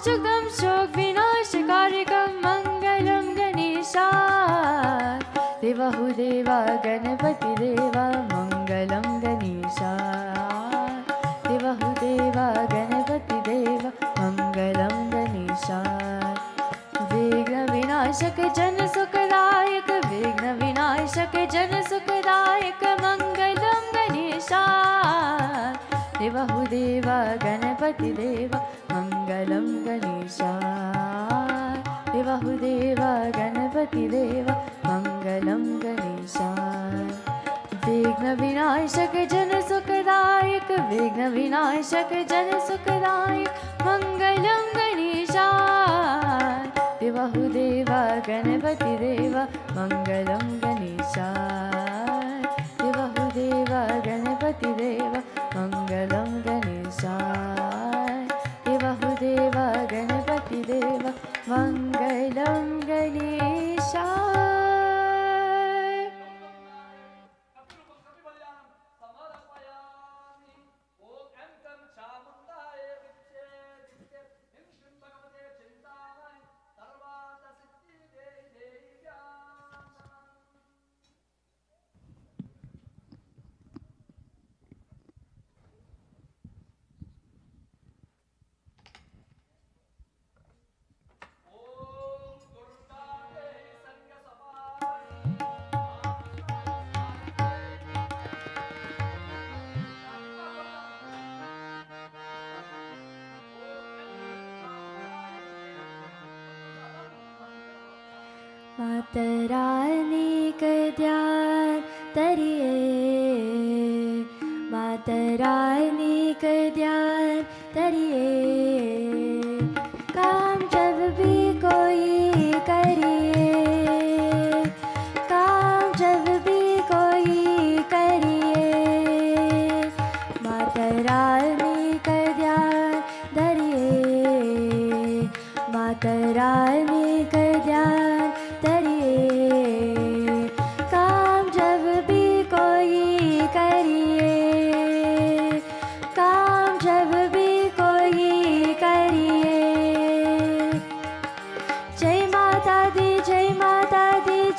अष्टकं शोक विनाशकारिकं मङ्गलं गणेशाय देवाहुदेवा गणपति देवा मङ्गलं गणेशाय देवाहुदेवा गणपति देवा मङ्गलं गणेशाय विघ्न विनाशक जन सुखदायक विघ्न विनाशक जन सुखदायक मङ्गलं गणेशाय देवाहुदेवा गणपति देवा मङ्गलं गणेशाय देवाहुदेवा गणपति देवा मङ्गलं गणेशाय विघ्न विनाशक जन सुखदायक विघ्न विनाशक जन सुखदायक मङ्गलं गणेशाय देवाहुदेवा गणपति देवा मङ्गलं गणेशाय देवाहुदेवा गणपति देवा मङ्गलं गणेशाय देवाहुदेवा गणपति देवा मङ्गलं गणेशाय मातरानी कद्यार तरिये मातरानी कद्यार तरिये काम जब भी कोई करिए काम जब भी कोई करिए मातरानी कद्यार धरिए मातरानी कद्यार काम जब भी कोई करिए काम जब भी कोई करिए जय माता दी जय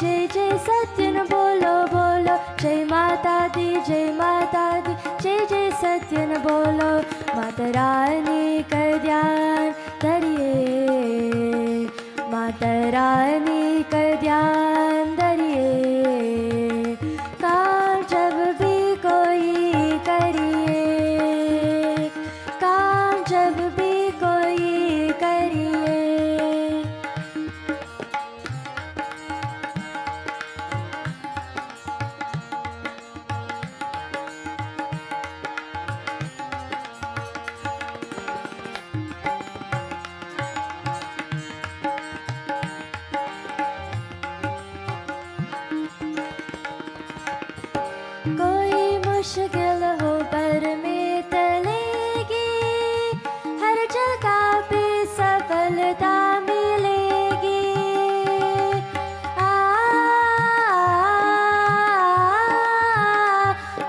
जय जय सत्यन बोलो बोलो जय माता दी जय जय सत्यन बोलो माता रानी का ध्यान धरिए माता रानी का ध्यान धरिए काम जब भी कोई करिए काम जब भी कोई करिए कोई मुश्किल हो पर में टलेगी हर जगह पे सफलता मिलेगी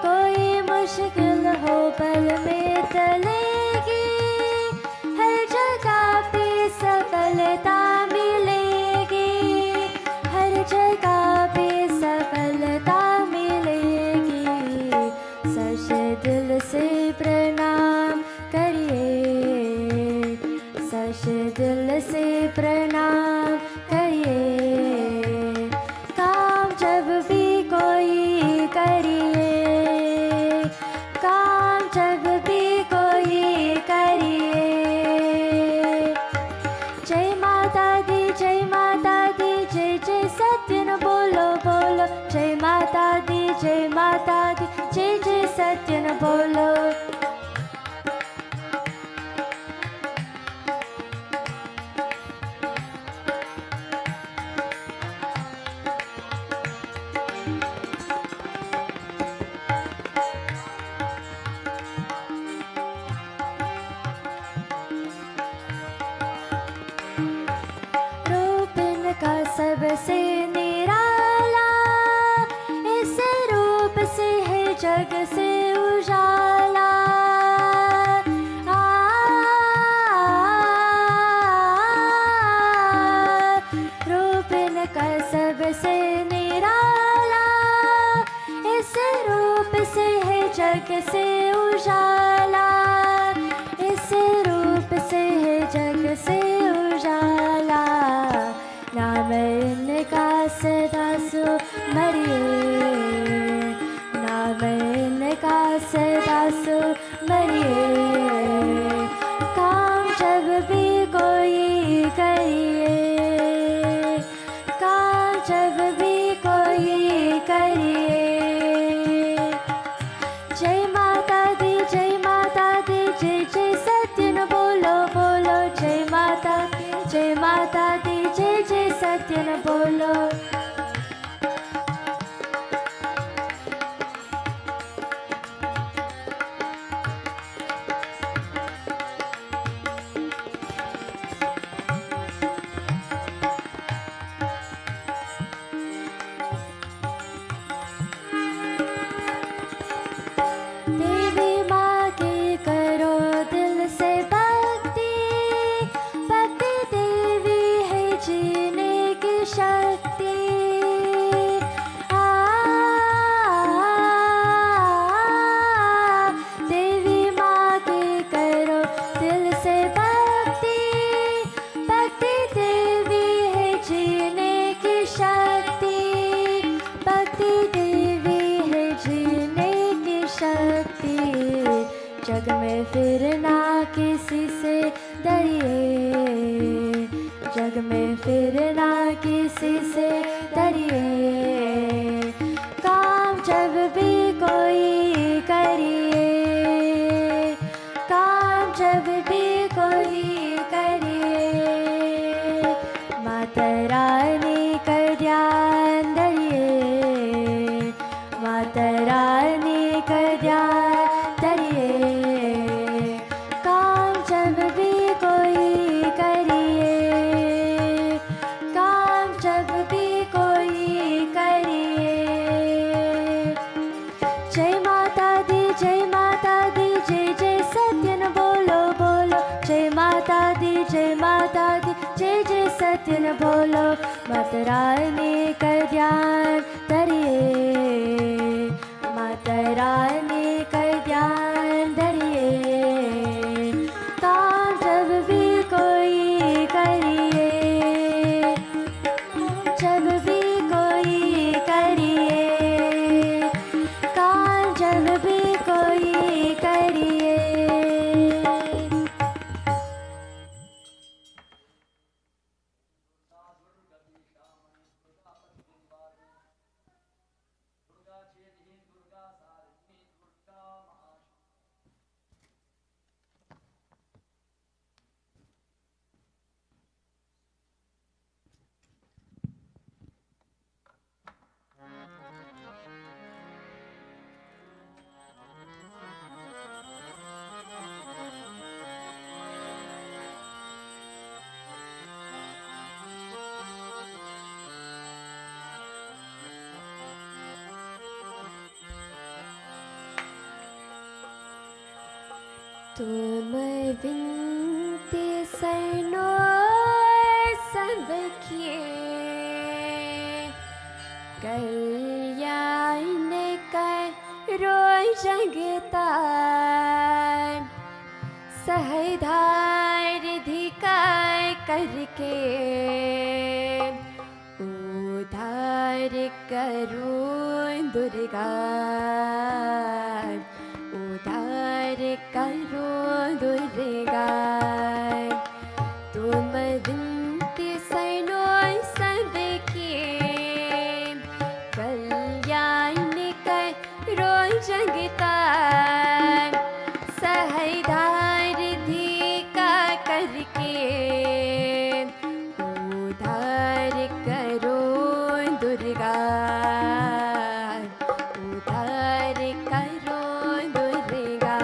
कोई मुश्किल हो पर में टलेगी हर जगह पे सफलता मिलेगी हर जगह पे सफलता दिल से प्रणाम करिए सच दिल से प्रणाम करिए काम जब भी कोई करिए काम जब भी कोई करिए जय माता दी जय जय सत्यन बोलो बोलो जय माता दी जय जय सत्यन बोलो रूप का सबसे निराला इस रूप से है जग से उजाला जग से उजाला, इस रूप से है जग से उजाला। नाम इनका सदा सुमरिए, नाम इनका सदा सुमरिए। काम जब भी कोई करिए, काम जब भी कोई करिए। जय माता दी, जय माता दी, जय जय सत्य न बोलो बोलो। जय माता दी, जय माता दी, जय जय सत्य न बोलो। देवी माँ की करो दिल से भक्ति, भक्ति देवी है जीने की शक्ति। देवी माँ की करो दिल से भक्ति, भक्ति देवी है जीने की शक्ति। भक्ति देवी है जीने की शक्ति। जग में फिर ना किसी से डरिए, जग में फिर ना किसी से डरिए। काम जब भी कोई करिए, काम जब भी कोई करिए। माता रानी का ध्यान धरिए, माता रानी का ध्यान धरिए। काम जब भी कोई करिए, काम जब भी कोई करिए। जय माता दी, जय माता दी, जय जय सत्य न बोलो बोलो। जय माता दी, जय माता दी, जय जय सत्य न बोलो। माता रानी का ध्यान धरिए, माता रानी का ध्यान धरिए। काम जब भी कोई करिए, जब भी कोई करिए। काम जब भी कोई करिए। तुम विनती सैनो सब किए, कल्याण करो जगता। सहधार धिकार करके उद्धार करो दुर्गा, उद्धार करो दुर्गा। तुम विनती सैनो सबके, कल्याण करो जगता। सहधार धिका करके उद्धार करो दुर्गा, उद्धार करो दुर्गा।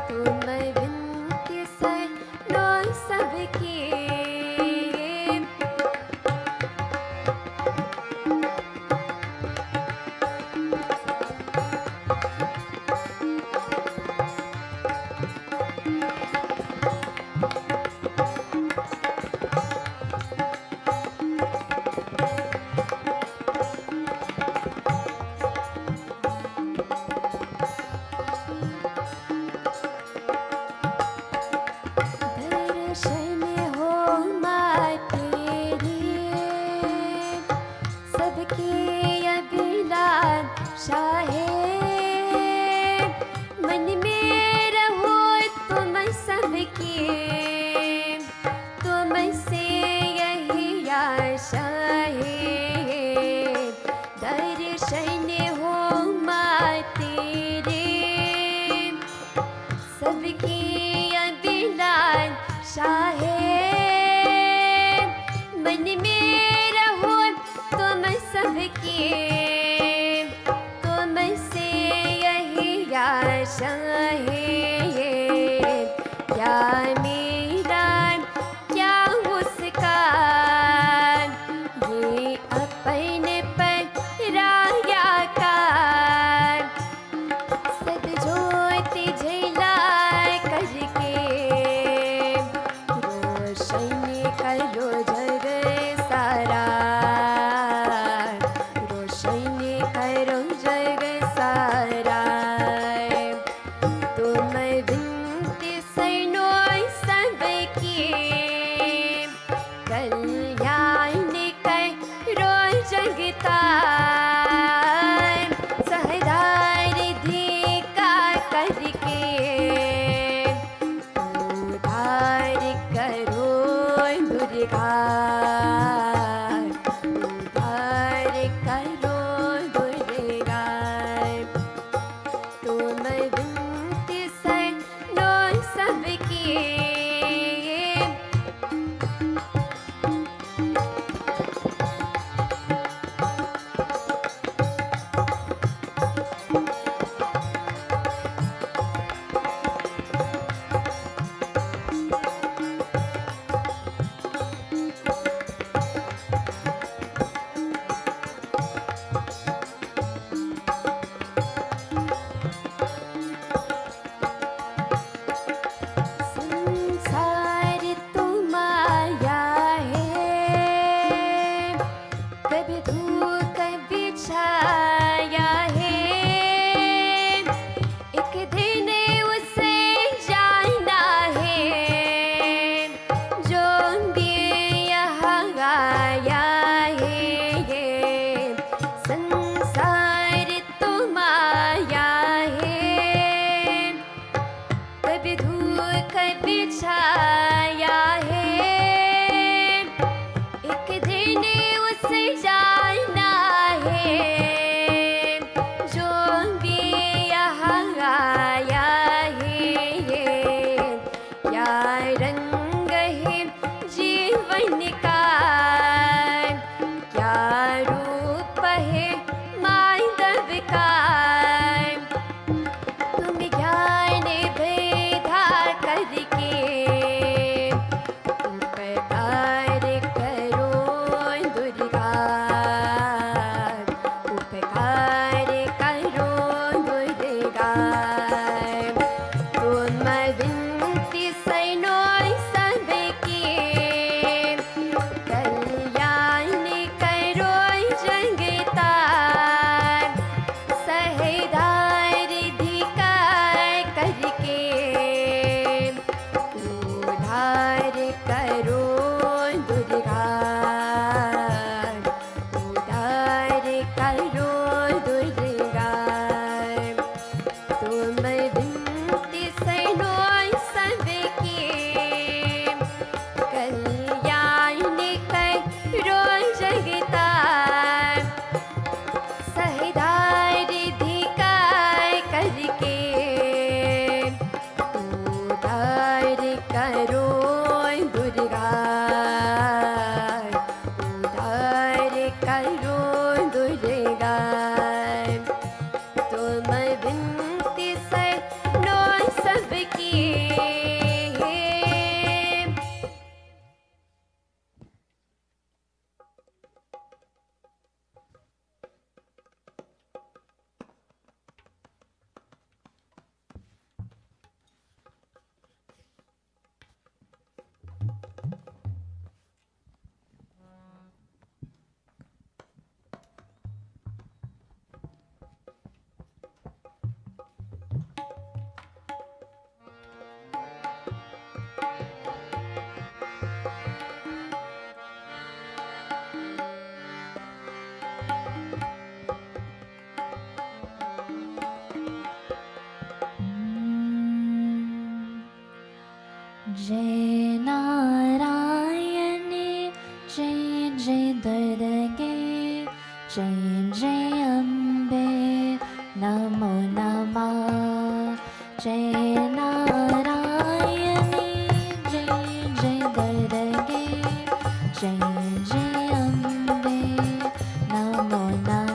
तुम विनती सैनो सबके, शाहे मन में रहो तुम सबकी, तुमसे यही आशा है, दर्शन हो माँ तेरे, सबकी अभिलाषा है, मन में रहो तुम सबकी, तुमसे यही आशा है, क्या मेरा क्या उसका, ये अपने पराया का, सदज्योति जला करके, रोशन करो जग सारा, रोशन करो जग सारा, तुम विनती सुनो सबकी, कल्याण करो जगता, सहदार धिका करके, उद्धार करो दुर्गा, उद्धार करो दुर्गा, तुम विनती सुनो सबकी, संसार तो माया है, कभी धूप कभी छाया है, एक दिन उसे जाना है, जो भी यहाँ आया है, संसार तो माया है, कभी धूप कभी छाया है, एक दिन उसे जाना है, जो भी यहाँ आया है, क्या रंग है जीवन का, क्या रूप है माधव का, तुम ज्ञान भेदा करके, उपकार करो Durga, Jai Jai Ambe Namo Namah Jai Narayani Jai Jai Darge Jai Jai Ambe Namo Namah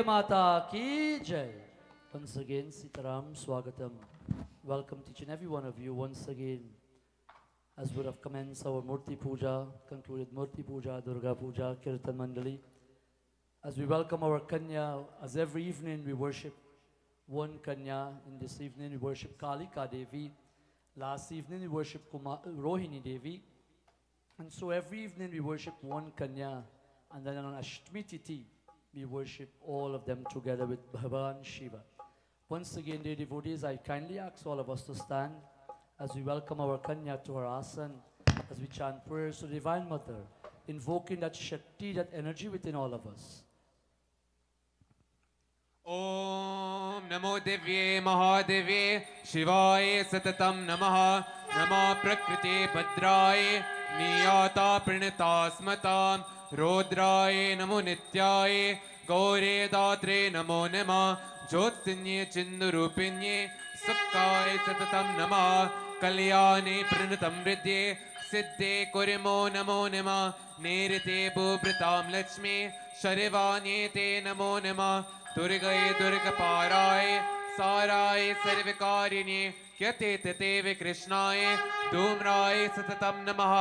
Mata ki Jai. Once again, Sitaram, Swagatam. Welcome to each and every one of you once again. As we have commenced our Murti Puja, concluded Murti Puja, Durga Puja, Kirtan Mandali. As we welcome our Kanya, as every evening we worship one Kanya. In this evening we worship Kalika Devi. Last evening we worship Rohini Devi. And so every evening we worship one Kanya. And then on Ashtami Tithi, we worship all of them together with Bhagavan Shiva. Once again, dear devotees, I kindly ask all of us to stand as we welcome our Kanya to her asan, as we chant prayers to Divine Mother, invoking that Shakti, that energy within all of us. ॐ नमो दिव्ये महादिव्ये शिवाय सततं नमः। नमः प्रकृते भद्राय नियाता प्रणता स्मतां रौद्राय नमो नित्याय गौरे दात्रे नमो नमः। ज्योत्सिन्ये चिन्नुरूपिण्ये सुखाय सततं नमः। कल्याणे प्रणतं हृदये सिद्धे कुर्मो नमो नमः। नेरिते भूभृतां लक्ष्मी शर्वाण्ये ते नमो नमः। दुर्गये दुर्गपाराय साराय सर्वकारिणे यते तते विकृष्णाय धूम्राय सततं नमः।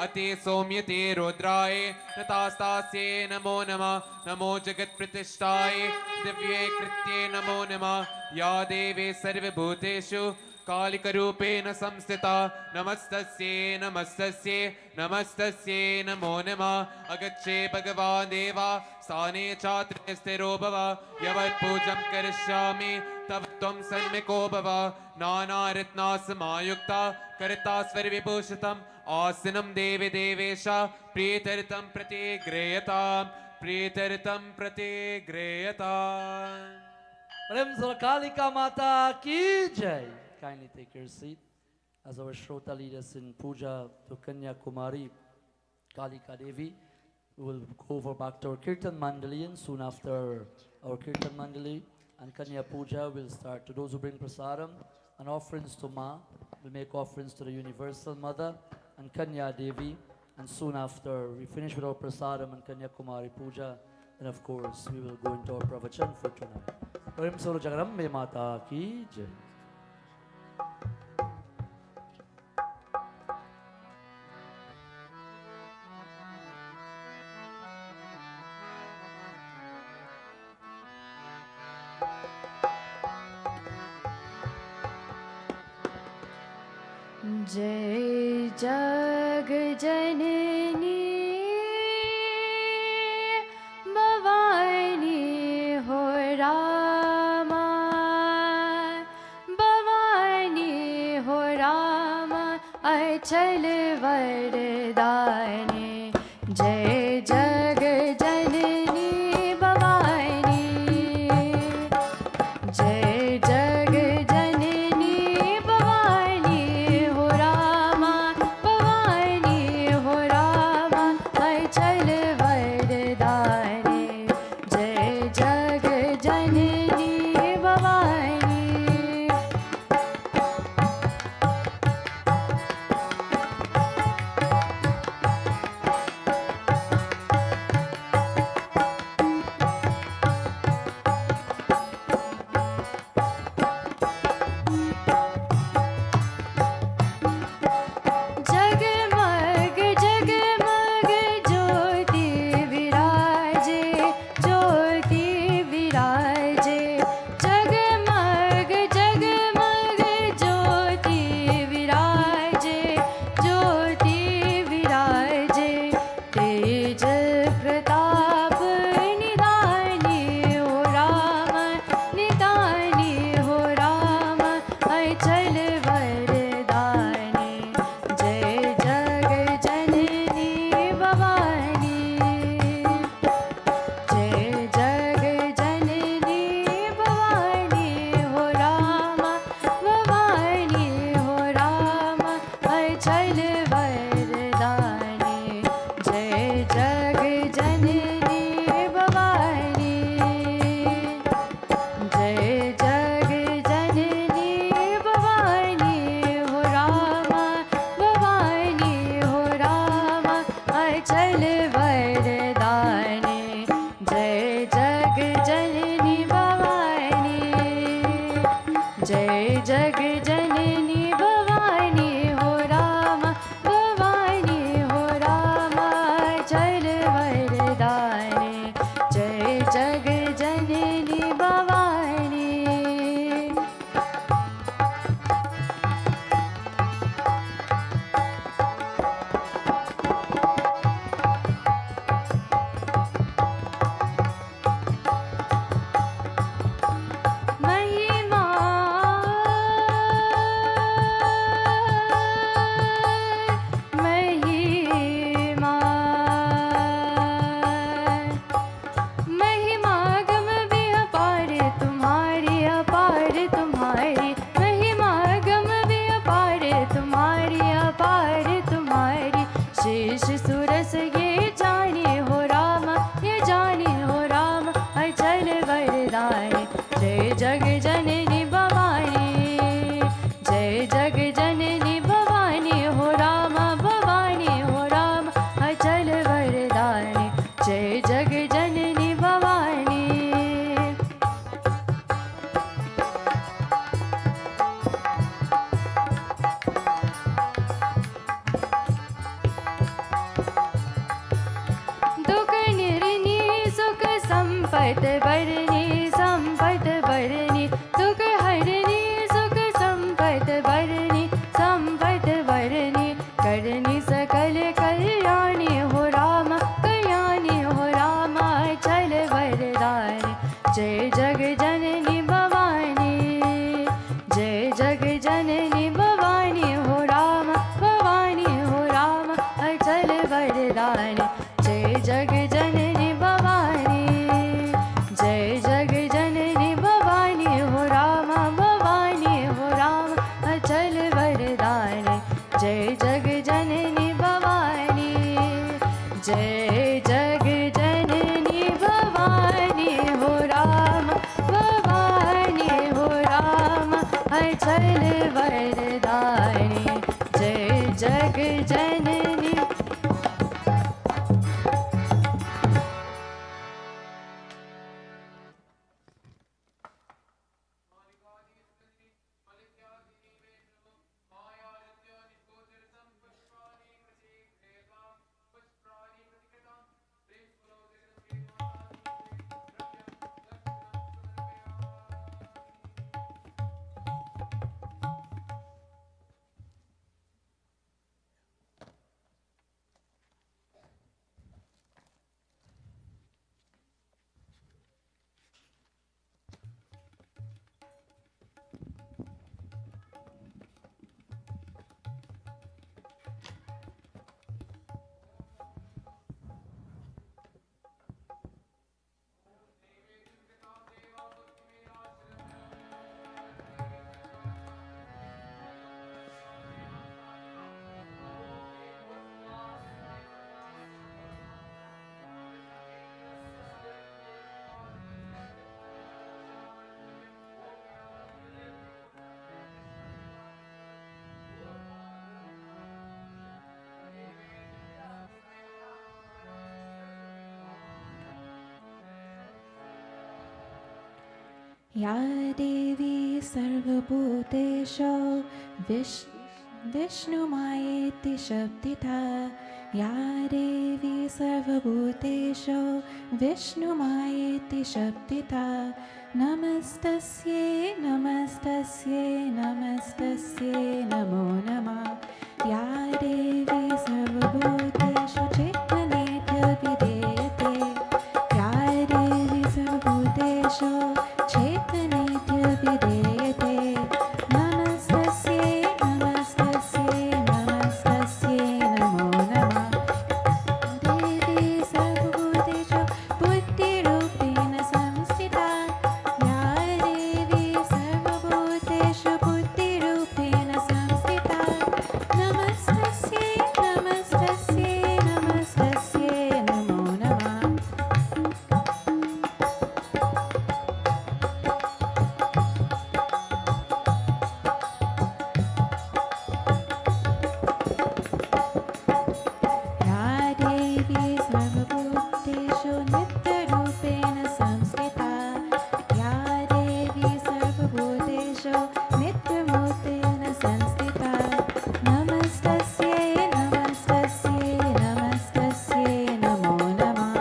अति सौम्यते रौद्राय नतास्तास्ये नमो नमः। नमो जगत्प्रतिष्ठाय दिव्ये कृत्ये नमो नमः। या देवी सर्वभूतेषु कालिकरूपेण संस्थिता नमस्तस्यै नमस्तस्यै नमस्तस्यै नमो नमः। अगच्छे भगवान् देवा स्थाने चात्रे स्थिरो भव। यवत्पूजं करिष्यामि तव त्वं सन्मुखो भव। नानारत्नासमायुक्ता कर्ता स्वर्विभूषितम् आसनं देवी देवेश प्रीतर्तं प्रति गृह्यताम् प्रीतर्तं प्रति गृह्यताम्। प्रेम से कालिका माता की जय. Kindly take your seat as our Shraddha lead us in puja to Kanya Kumari Kalika Devi. We will go over back to our Kirtan Mandali, and soon after our Kirtan Mandali and Kanya Puja will start. To those who bring prasadam and offerings to Ma, will make offerings to the Universal Mother and Kanya Devi, and soon after we finish with our prasadam and Kanya Kumari Puja, and of course we will go into our pravachan for tonight. Prem Solo Jagarambe Mata Ki Jai. जय जग जननी भवानी हो रामा भवानी हो रामा अचल वरदानी जय जग जननी भवानी जय जग जननी भवानी हो रामा भवानी हो रामा अचल वरदानी जय जग जननी भवानी जगमग जगमग ज्योति विराजे ज्योति विराजे जगमग जगमग ज्योति विराजे ज्योति विराजे तेज प्रताप निधानी हो राम निधानी हो राम अचल वरदानी जय जग जननी भवानी जय जग जननी भवानी हो राम भवानी हो राम अचल वरदानी जय जग जननी भवानी जय जग जननी भवानी हो राम भवानी हो राम अचल वरदानी जय जग जननी भवानी जय जग जननी भवानी हो राम भवानी हो राम अचल वरदानी जय जग जननी भवानी महिमा चल वरदानी जय जग जननी। या देवी सर्वभूतेषु विष्णुमायेति शब्दिता। या देवी सर्वभूतेषु विष्णुमायेति शब्दिता। नमस्तस्यै नमस्तस्यै नमस्तस्यै नमो नमः। या देवी सर्वभूतेषु चैतन्येऽभिधीयते। या देवी सर्वभूतेषु चैतन्येऽभिधीयते। नमस्तस्यै नमस्तस्यै नमस्तस्यै नमो नमः। देवी सर्वभूतेषु बुद्धिरूपेण संस्थिता। या देवी सर्वभूतेषु बुद्धिरूपेण संस्थिता। नमस्तस्यै नमस्तस्यै नमस्तस्यै नमो नमः। या देवी सर्वभूतेषु नित्यरूपेण संस्थिता। या देवी सर्वभूतेषु नित्यमूर्तेन संस्थिता। नमस्तस्यै नमस्तस्यै नमस्तस्यै नमो नमः।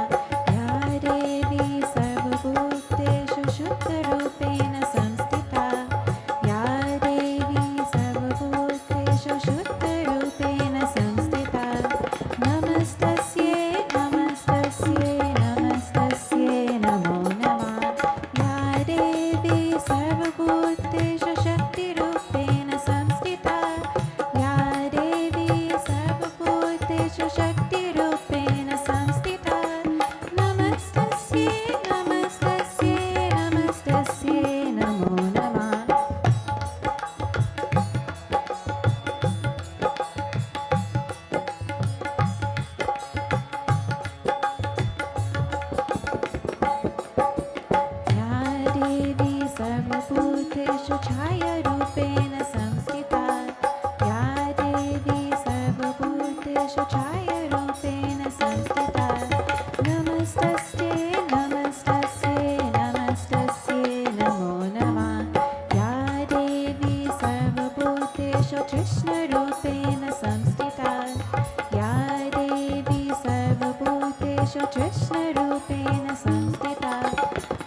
या देवी सर्वभूतेषु शुद्धरूपेण संस्थिता। या देवी सर्वभूतेषु शुद्धरूपेण संस्थिता। नमस्तस्यै नमस्तस्यै नमस्तस्यै नमो नमः। या देवी सर्वभूतेषु शक्तिरूपेण संस्थिता। या देवी सर्वभूतेषु शक्तिरूपेण संस्थिता। नमस्तस्यै नमस्तस्यै नमस्तस्यै नमो नमः। या देवी सर्वभूतेषु छायारूपेण संस्थिता। या देवी सर्वभूतेषु छायारूपेण संस्थिता। नमस्तस्यै नमस्तस्यै नमस्तस्यै नमो नमः। या देवी सर्वभूतेषु कृष्णरूपेण संस्थिता। या देवी सर्वभूतेषु कृष्णरूपेण संस्थिता।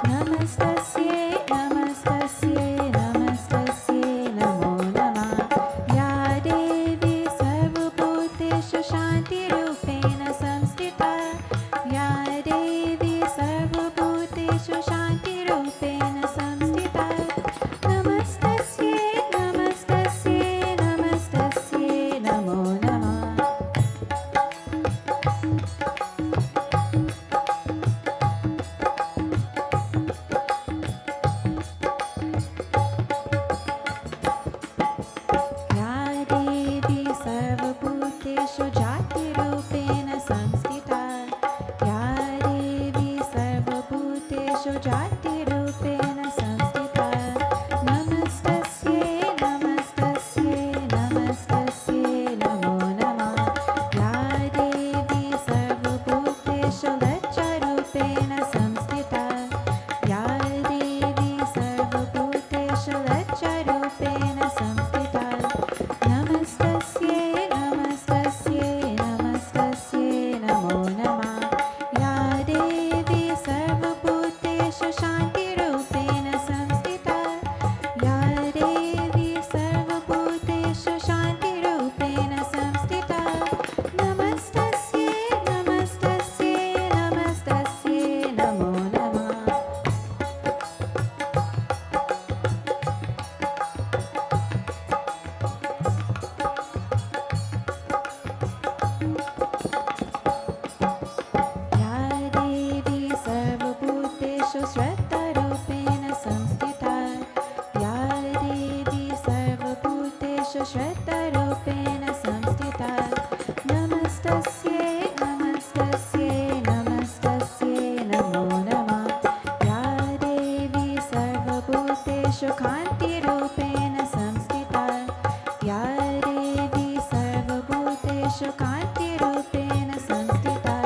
नमस्तस्यै नमस्तस्यै नमस्तस्यै नमो श्रद्धारूपेण संस्थिता नमस्तस्यै नमस्तस्यै नमस्तस्यै नमो नमः या देवी सर्वभूतेषु कान्तिरूपेण संस्थिता या देवी सर्वभूतेषु कान्तिरूपेण संस्थिता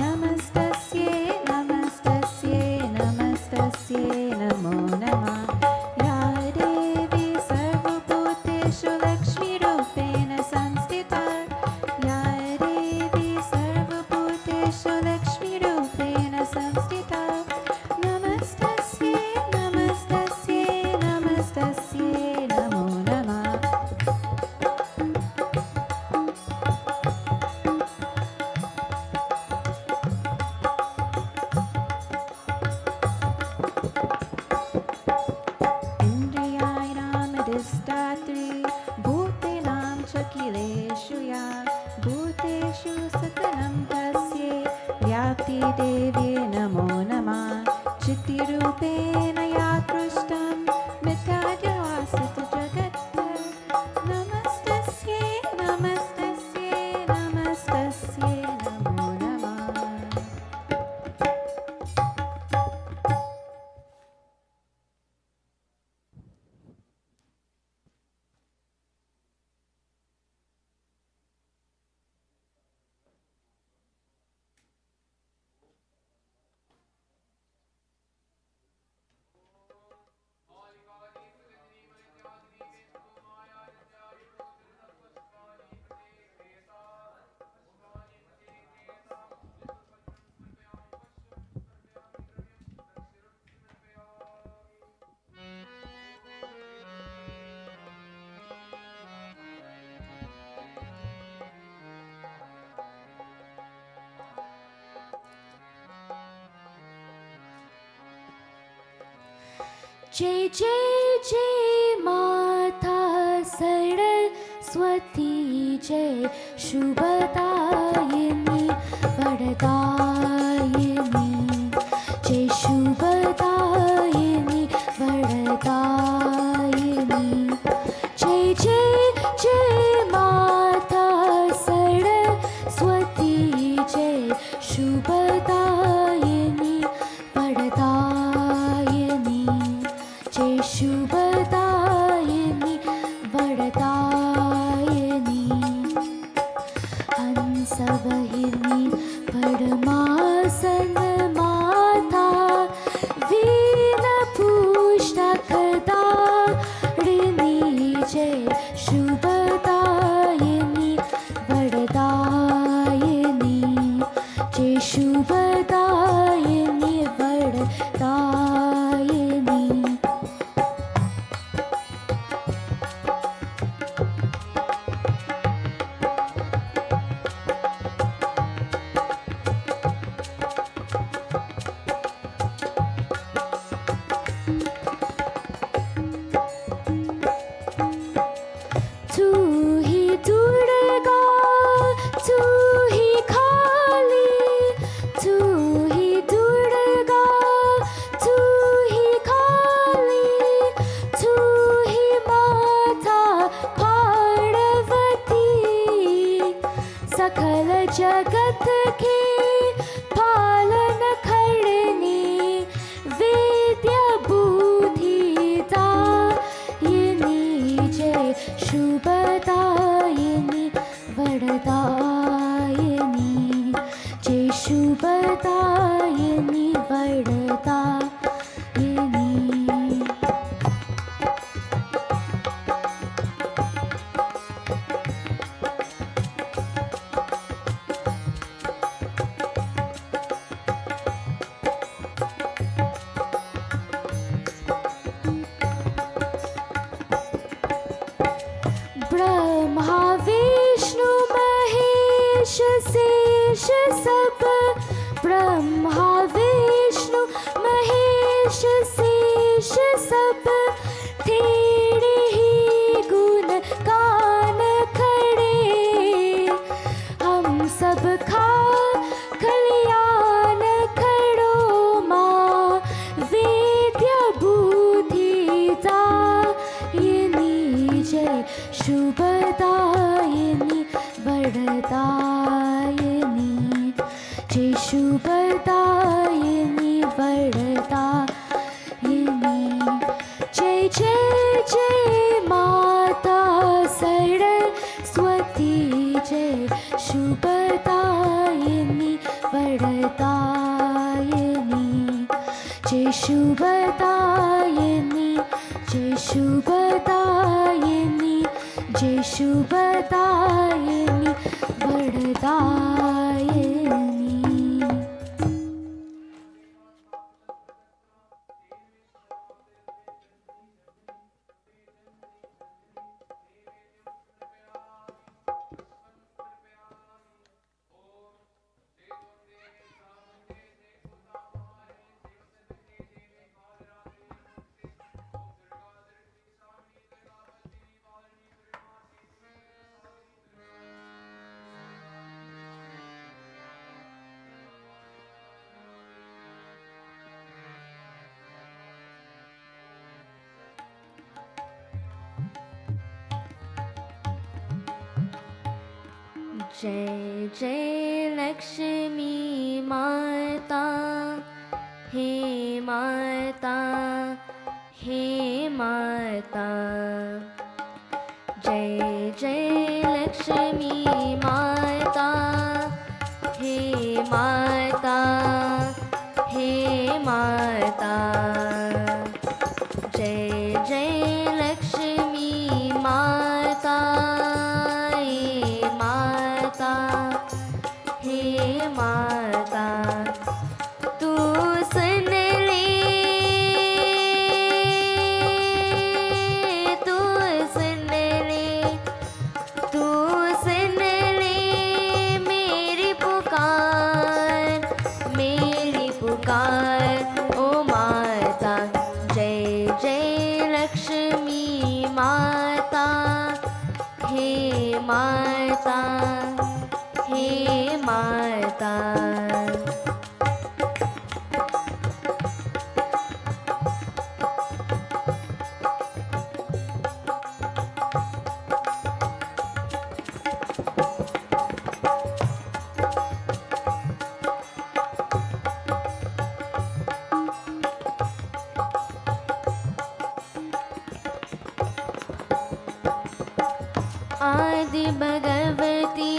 नमस्तस्यै नमस्तस्यै नमस्तस्यै नमो नमः या देवी सर्वभूतेषु लक्ष्मीरूपेण संस्थिता या देवी सर्वभूतेषु लक्ष्मीरूपेण संस्थिता नमस्तस्यै नमस्तस्यै नमस्तस्यै नमो नमः इन्द्रियाणामधिष्ठात्री भूतेनां च किलेषु या भूतेषु सकलं तस्यै व्याप्तिदेव्यै नमो नमः चित्तिरूपेण या पृष्ठं मिथ्याद्यवासतु जगत् नमस्तस्यै नमस्तस्यै नमस्तस्यै नमो नमः जय जय जय माता सरस्वती जय शुभदायिनी वरदायिनी जय शुभदायिनी वरदायिनी जय जय जय माता सरस्वती जय शुभदायिनी वरदायिनी जय शुभदायिनी वरदायिनी हंसवाहिनी परमासन माता वीणपूष्णकदारिणी जय शुभदायिनी वरदायिनी जय शुभदायिनी वरदायिनी तू ही दुर्गा तू ही काली तू ही दुर्गा तू ही काली तू ही माता पार्वती सकल जगत के पालन करनी विद्या बुद्धि दायिनी जय शुभदायिनी वरदायिनी जय शुभदायिनी वरदायिनी ब्रह्मा विष्णु महेश शेष सब ब्रह्मा विष्णु महेश जय शुभदायिनी वरदायिनी जय शुभदायिनी वरदायिनी जय जय जय माता सरस्वती जय शुभदायिनी वरदायिनी जय शुभदायिनी जय शुभदायिनी जय शुभदायिनी वरदायिनी। जय जय लक्ष्मी माता हे माता हे माता जय जय लक्ष्मी माता हे माता हे माता जय जय लक्ष्मी माता हे माता तू सुन ले तू सुन ले तू सुन ले मेरी पुकार ओ माता जय जय लक्ष्मी माता हे माता हे माता आदि भगवती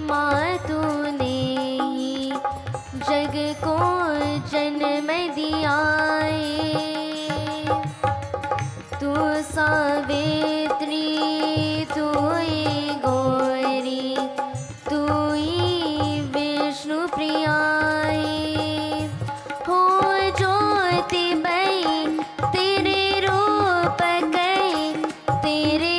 माँ तूने ही जग को जन्म दिया तू सावित्री तू ही गौरी तू ही विष्णु प्रिया हो ज्योति बई तेरे रूप गई तेरे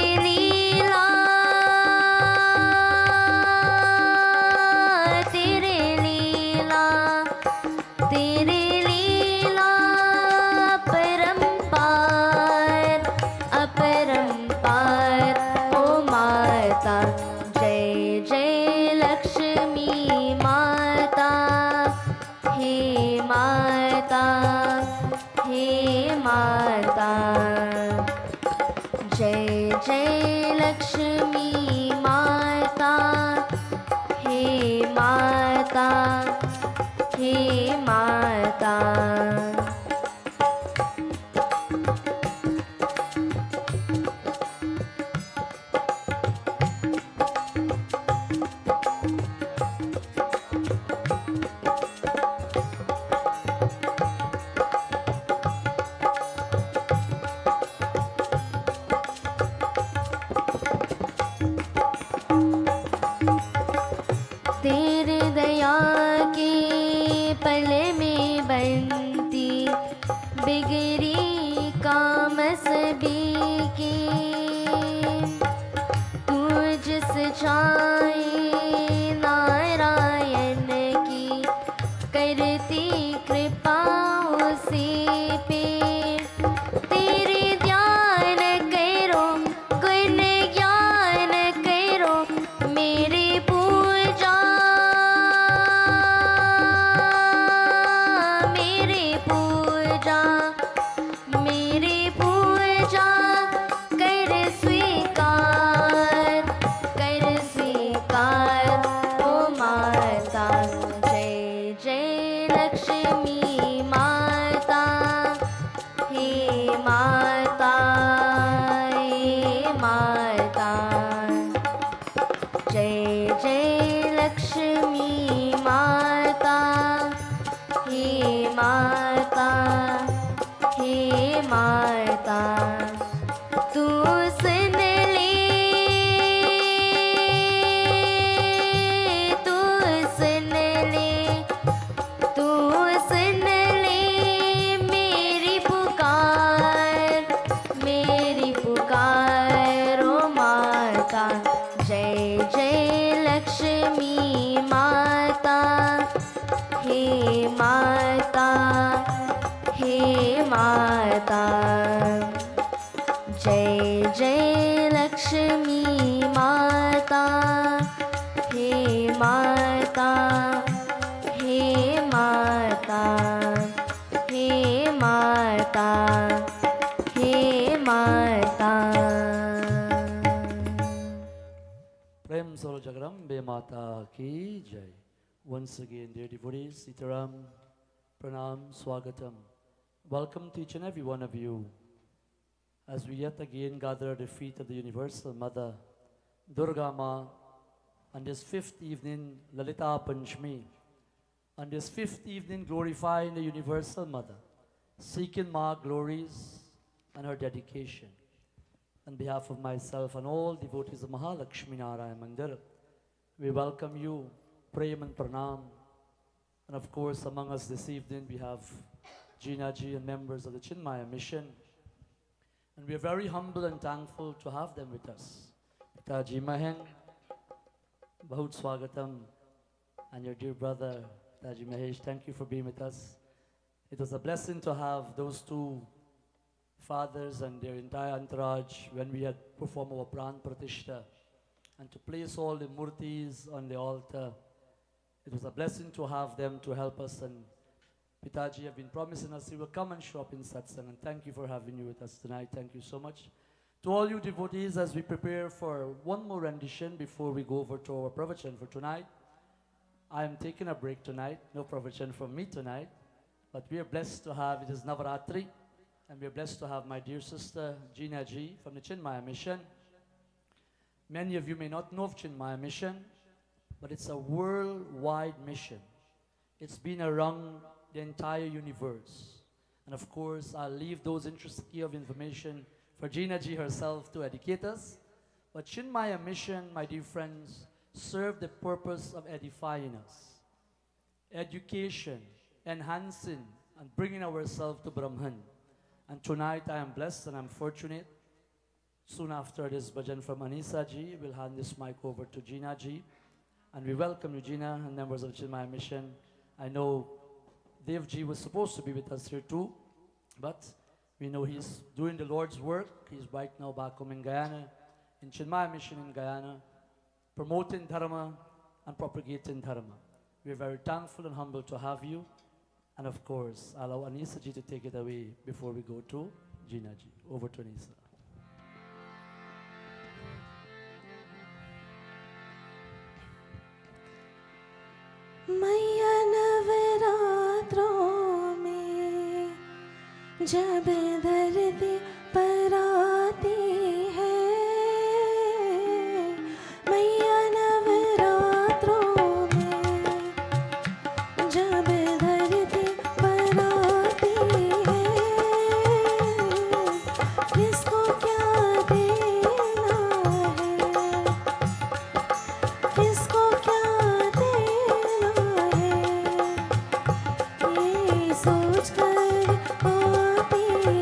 जय जय लक्ष्मी माता हे माता हे माता जय जय लक्ष्मी माता हे माता हे माता तेरे दया के पल माता जय जय लक्ष्मी माता हे माता हे माता तू सुन ले तू सुन ले तू सुन ले मेरी पुकार ओ माता जय जय लक्ष्मी माता हे माता हे माता जय जय लक्ष्मी माता हे माता हे माता हे माता हे माता Prem Solo Jagarambe Mata Ki Jai. Once again, dear devotees, Sitaram, Pranam, Swagatam. Welcome to each and every one of you as we yet again gather at the feet of the Universal Mother, Durga Ma, on this fifth evening, Lalita Panchami, on this fifth evening glorifying the Universal Mother, seeking Ma glories and her dedication. On behalf of myself and all devotees of Mahalakshmi Narayana Mandir, we welcome you, Prem and Pranam. And of course, among us this evening, we have Gina Ji and members of the Chinmaya Mission. And we are very humble and thankful to have them with us. Pitaji Mahen, Bahut Swagatam, and your dear brother, Pitaji Mahesh, thank you for being with us. It was a blessing to have those two fathers and their entire entourage when we had performed our Pran Pratishta and to place all the murtis on the altar. It was a blessing to have them to help us, and Pitaji have been promising us he will come and show up in satsang, and thank you for having you with us tonight. Thank you so much. To all you devotees, as we prepare for one more rendition before we go over to our pravachan for tonight, I am taking a break tonight. No pravachan from me tonight, but we are blessed to have, it is Navratri, and we are blessed to have my dear sister Gina Ji from the Chinmaya Mission. Many of you may not know of Chinmaya Mission, but it's a worldwide mission. It's been around the entire universe. And of course, I'll leave those interested of information for Gina Ji herself to educate us. But Chinmaya Mission, my dear friends, serve the purpose of edifying us. Education, enhancing, and bringing ourselves to Brahman. And tonight I am blessed and I'm fortunate. Soon after this bhajan from Anisa Ji, we'll hand this mic over to Gina Ji. And we welcome you, Gina, and members of Chinmaya Mission. I know Dev Ji was supposed to be with us here too, but we know he's doing the Lord's work. He's right now back home in Guyana, in Chinmaya Mission in Guyana, promoting Dharma and propagating Dharma. We're very thankful and humble to have you. And of course, I'll allow Anisa Ji to take it away before we go to Gina Ji. Over to Anisa. मैया नवरात्रों में जब धरती पर आती है, मैया नवरात्रों में जब धरती पर आती है, किसको क्या देना है, किसको क्या सोच कर आती है।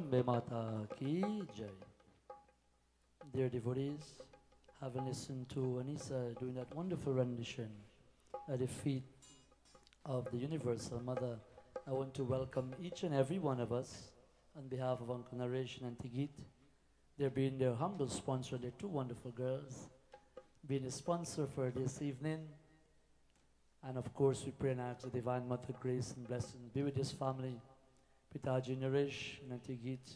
Ambe Mata Ki Jai. Dear devotees, having listened to Anisa doing that wonderful rendition at the feet of the Universal Mother, I want to welcome each and every one of us on behalf of Uncle Naresh and Auntie Geet. They're being their humble sponsor. They're two wonderful girls, being a sponsor for this evening. And of course, we pray and ask the Divine Mother grace and blessing be with this family. Pitaji Naresh and Auntie Geet,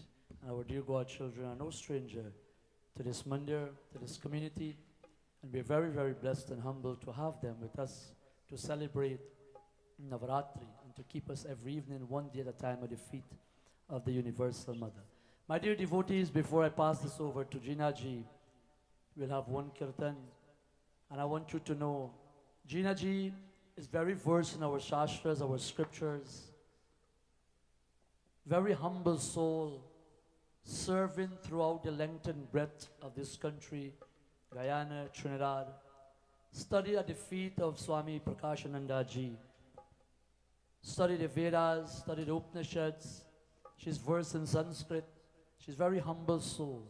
our dear godchildren, are no stranger to this mandir, to this community. And we're very, very blessed and humbled to have them with us to celebrate Navratri and to keep us every evening one day at a time at the feet of the Universal Mother. My dear devotees, before I pass this over to Jina Ji, we'll have one kirtan. And I want you to know, Jina Ji is very versed in our shastras, our scriptures. Very humble soul, serving throughout the length and breadth of this country, Guyana, Trinidad. Studied at the feet of Swami Prakashananda Ji. Studied the Vedas, studied the Upanishads. She's versed in Sanskrit. She's very humble soul.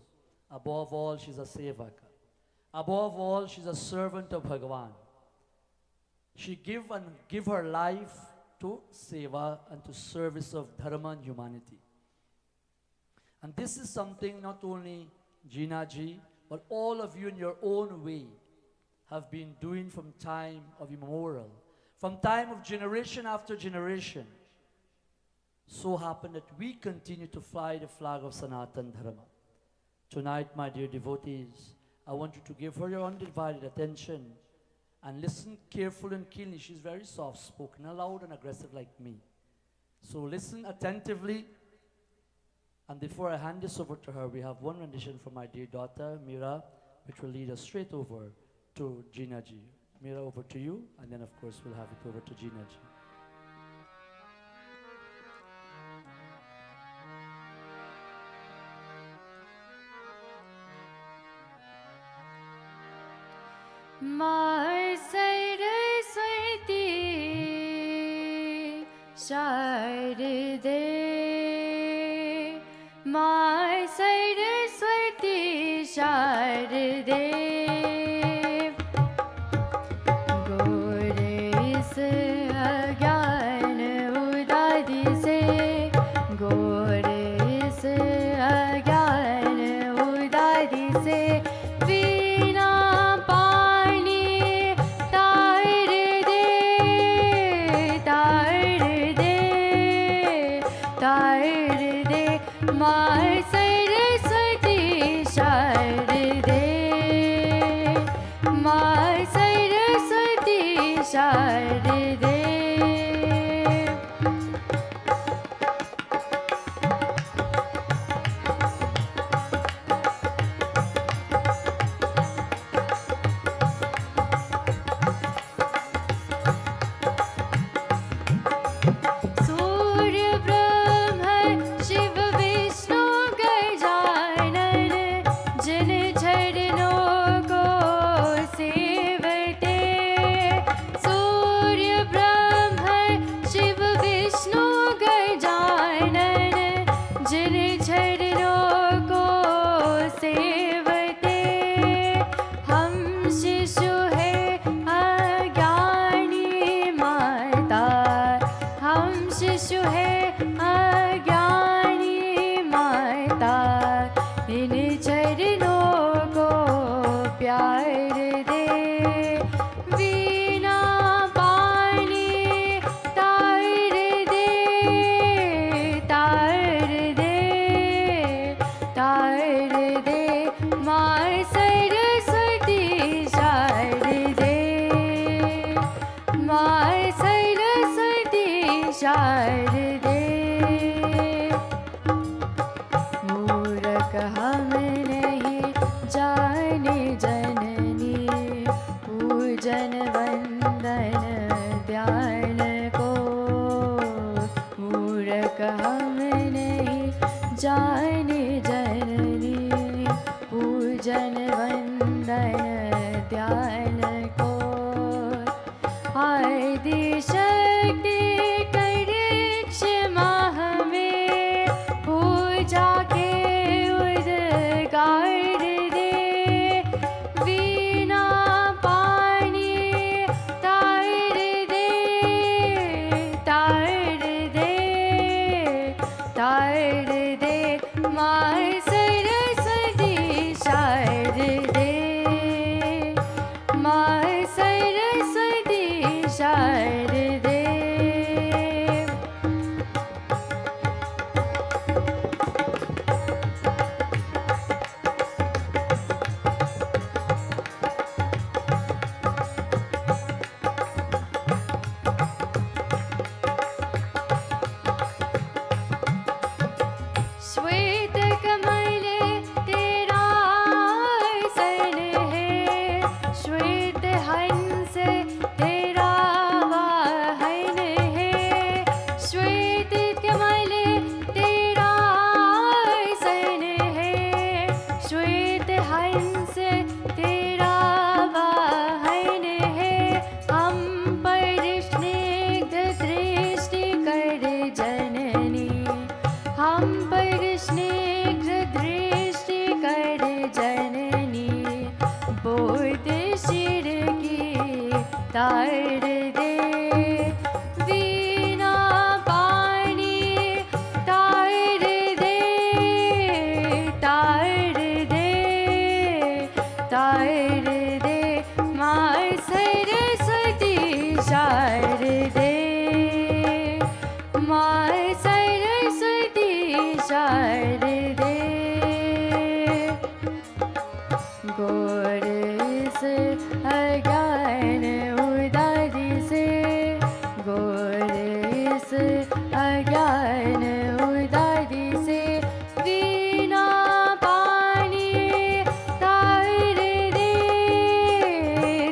Above all, she's a sevaka. Above all, she's a servant of Bhagavan. She give her life to seva and to service of dharma and humanity. And this is something not only Jina Ji, but all of you in your own way have been doing from time of immemorial, from time of generation after generation. So happened that we continue to fly the flag of Sanatan Dharma. Tonight, my dear devotees, I want you to give her your undivided attention and listen carefully and keenly. She's very soft-spoken, loud and aggressive like me. So listen attentively. And before I hand this over to her, we have one rendition from my dear daughter, Meera, which will lead us straight over to Jina Ji. Meera, over to you, and then of course we'll have it over to Jina Ji. My Saraswati Sharde, my Saraswati Sharde, Gore is agyan udadi se, Gore is agyan udadi se, Veena my Saraswati Sharde, my Saraswati Sharde. मूरख हम नहीं जाने जननी, पूजन वंदन ध्यान को। मूरख हम नहीं जाने जननी, पूजन वंदन ध्यान को। आदि शक्ति कर क्षमा हमें, पूजा हंस तेरा वाहन है, हम पर स्निग्ध दृष्टि कर जननी, हम पर स्निग्ध दृष्टि कर जननी, बोध शिर की तार दे, वीणा पानी तार दे, तार दे, तार दे, माँ सरस्वती शारदे, माँ सरस्वती शारदे, घोर इस अज्ञान उदारी से, घोर इस अज्ञान उदारी से, वीणा पानी तार दे,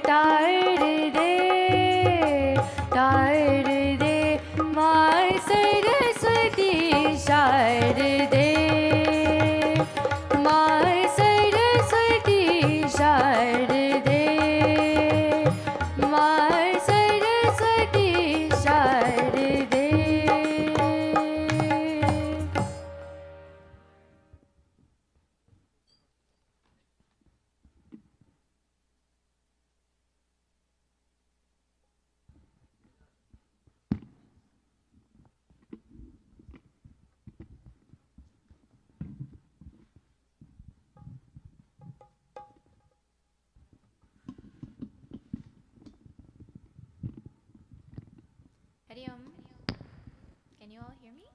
तार दे, तार दे, माँ सरस्वती शारदे, माँ सरस्वती शारदे, माँ सरस्वती शारदे. Hari Om. Can you all hear me?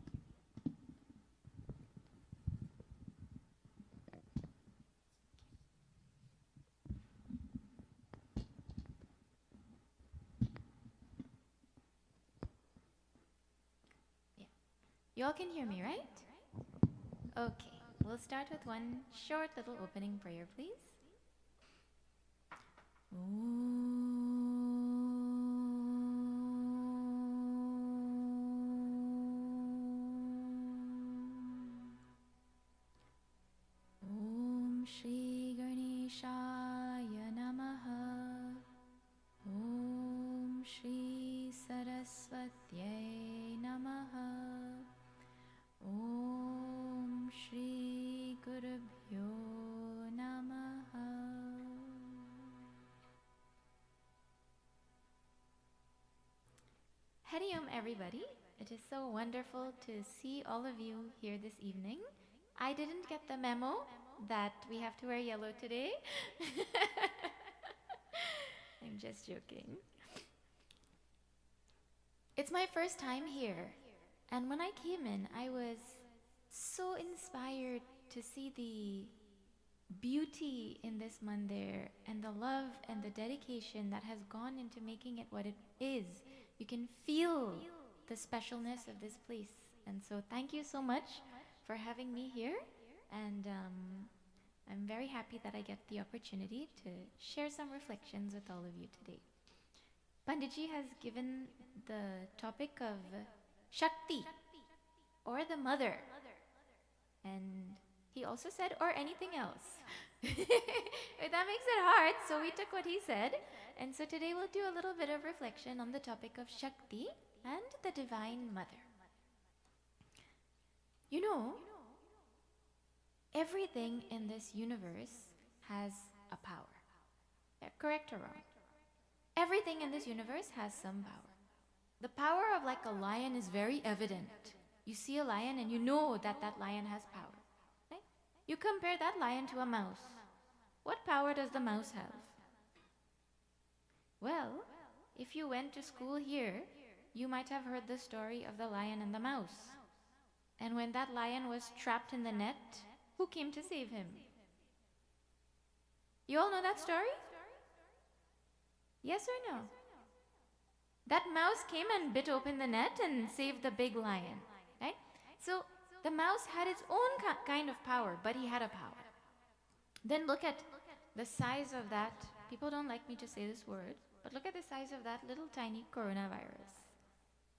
Yeah. You all can hear me, right? Okay. We'll start with one short little opening prayer, please. Om Shri Ganeshaya Namaha. Om Shri Saraswatyai Namaha. Om Shri Gurubhyo Namaha. Hari Om, everybody. It is so wonderful to see all of you here this evening. I didn't get the memo that we have to wear yellow today. I'm just joking. It's my first time here, and when I came in, I was so inspired to see the beauty in this mandir and the love and the dedication that has gone into making it what it is. You can feel the specialness of this place, and so thank you so much for having me here, and I'm very happy that I get the opportunity to share some reflections with all of you today. Panditji has given the topic of Shakti, or the mother, and he also said, or anything else. That makes it hard, so we took what he said, and so today we'll do a little bit of reflection on the topic of Shakti and the Divine Mother. You know, everything in this universe has a power. Correct or wrong? Everything in this universe has some power. The power of like a lion is very evident. You see a lion and you know that that lion has power. Right? You compare that lion to a mouse. What power does the mouse have? Well, if you went to school here, you might have heard the story of the lion and the mouse. And when that lion was trapped in the net, who came to save him? You all know that story? Yes or no? That mouse came and bit open the net and saved the big lion, right? So the mouse had its own kind of power, but he had a power. Then look at the size of that, people don't like me to say this word, but look at the size of that little tiny coronavirus.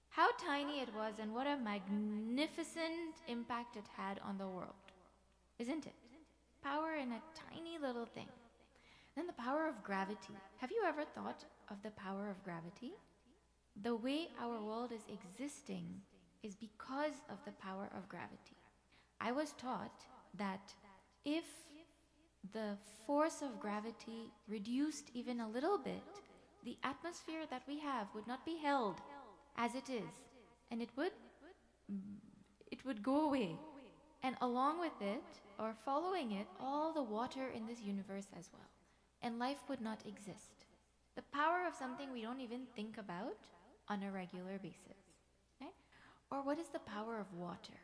How tiny it was and what a magnificent impact it had on the world, isn't it? power in a tiny little thing. Then the power of gravity. Have you ever thought of the power of gravity? The way our world is existing is because of the power of gravity. I was taught that if the force of gravity reduced even a little bit, the atmosphere that we have would not be held as it is, and it would go away. And along with it, or following it, all the water in this universe as well. And life would not exist. The power of something we don't even think about on a regular basis. Okay? Or what is the power of water?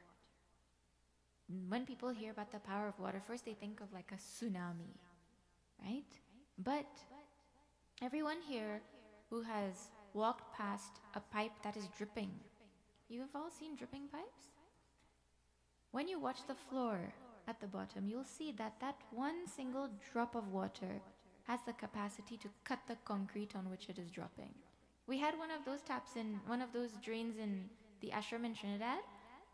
When people hear about the power of water, first they think of like a tsunami, right? But everyone here who has walked past a pipe that is dripping, you have all seen dripping pipes? When you watch the floor at the bottom, you'll see that that one single drop of water has the capacity to cut the concrete on which it is dropping. We had one of those taps in, one of those drains in the ashram in Trinidad.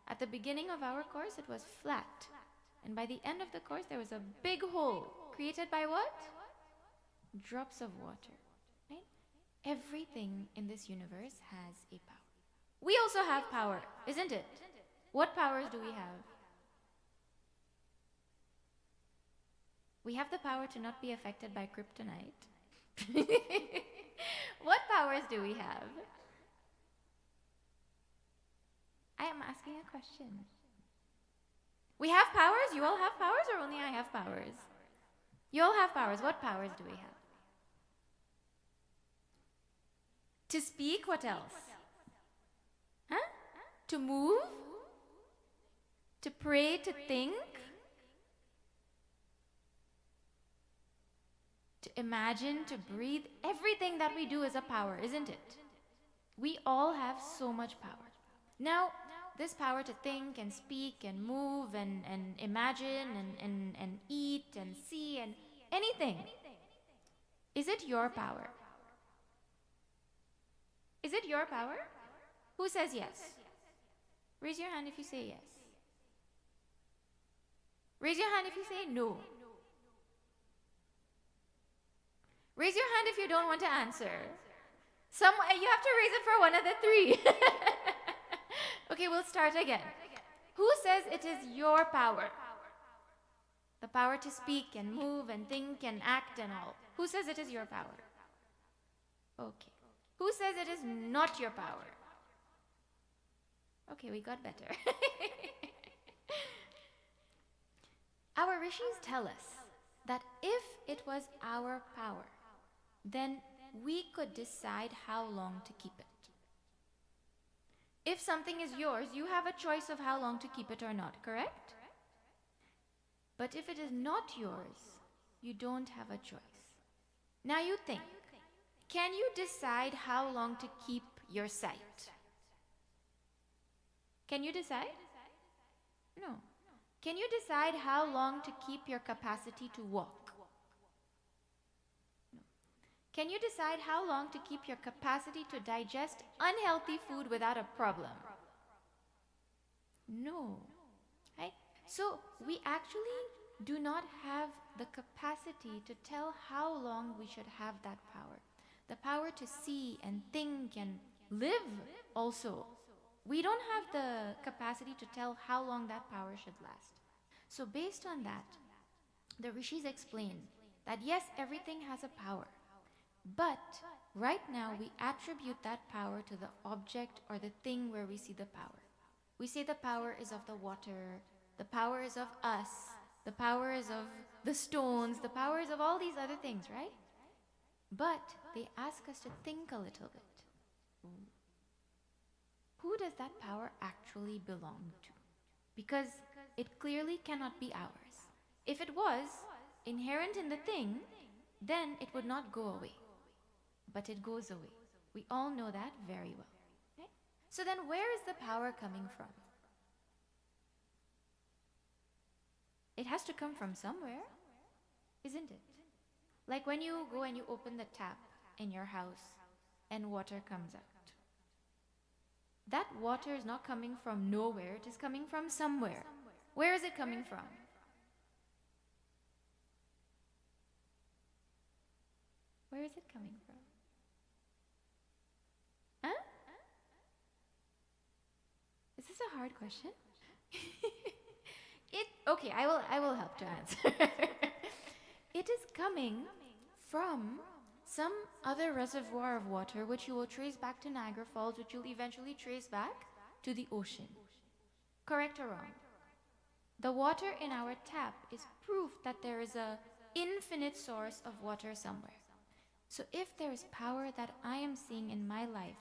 At the beginning of our course, it was flat. And by the end of the course, there was a big hole created by what? Drops of water. Right? Everything in this universe has a power. We also have power, isn't it? What powers do we have? We have the power to not be affected by kryptonite. What powers do we have? I am asking a question. We have powers? You all have powers, or only I have powers? You all have powers. What powers do we have? To speak, what else? Huh? To move? To pray, to think? To imagine, to breathe? Everything that we do is a power, isn't it? We all have so much power. Now, this power to think and speak and move and imagine and eat and see and anything, is it your power? Is it your power? Who says yes? Raise your hand if you say yes. Raise your hand if you say no. Raise your hand if you don't want to answer. You have to raise it for one of the three. Okay, we'll start again. Who says it is your power? The power to speak and move and think and act and all. Who says it is your power? Okay. Who says it is not your power? Okay, we got better. Our rishis tell us that if it was our power, then we could decide how long to keep it. If something is yours, you have a choice of how long to keep it or not, correct? But if it is not yours, you don't have a choice. Now you think, can you decide how long to keep your sight? Can you decide? No. Can you decide how long to keep your capacity to walk? No. Can you decide how long to keep your capacity to digest unhealthy food without a problem? No. Right? So we actually do not have the capacity to tell how long we should have that power. The power to see and think and live also. We don't have the capacity to tell how long that power should last. So based on that, the rishis explain that yes, everything has a power. But right now we attribute that power to the object or the thing where we see the power. We say the power is of the water, the power is of us, the power is of the stones, the power is of all these other things, right? But they ask us to think a little bit. Who does that power actually belong to? Because it clearly cannot be ours. If it was inherent in the thing, then it would not go away. But it goes away. We all know that very well. Okay? So then where is the power coming from? It has to come from somewhere, isn't it? Like when you go and you open the tap in your house and water comes out. That water is not coming from nowhere, it is coming from somewhere. Where is it coming from? Where is it coming from? Huh? Is this a hard question? Okay, I will help to answer. It is coming from some other reservoir of water which you will trace back to Niagara Falls, which you'll eventually trace back to the ocean. Correct or wrong? The water in our tap is proof that there is a infinite source of water somewhere. So if there is power that I am seeing in my life,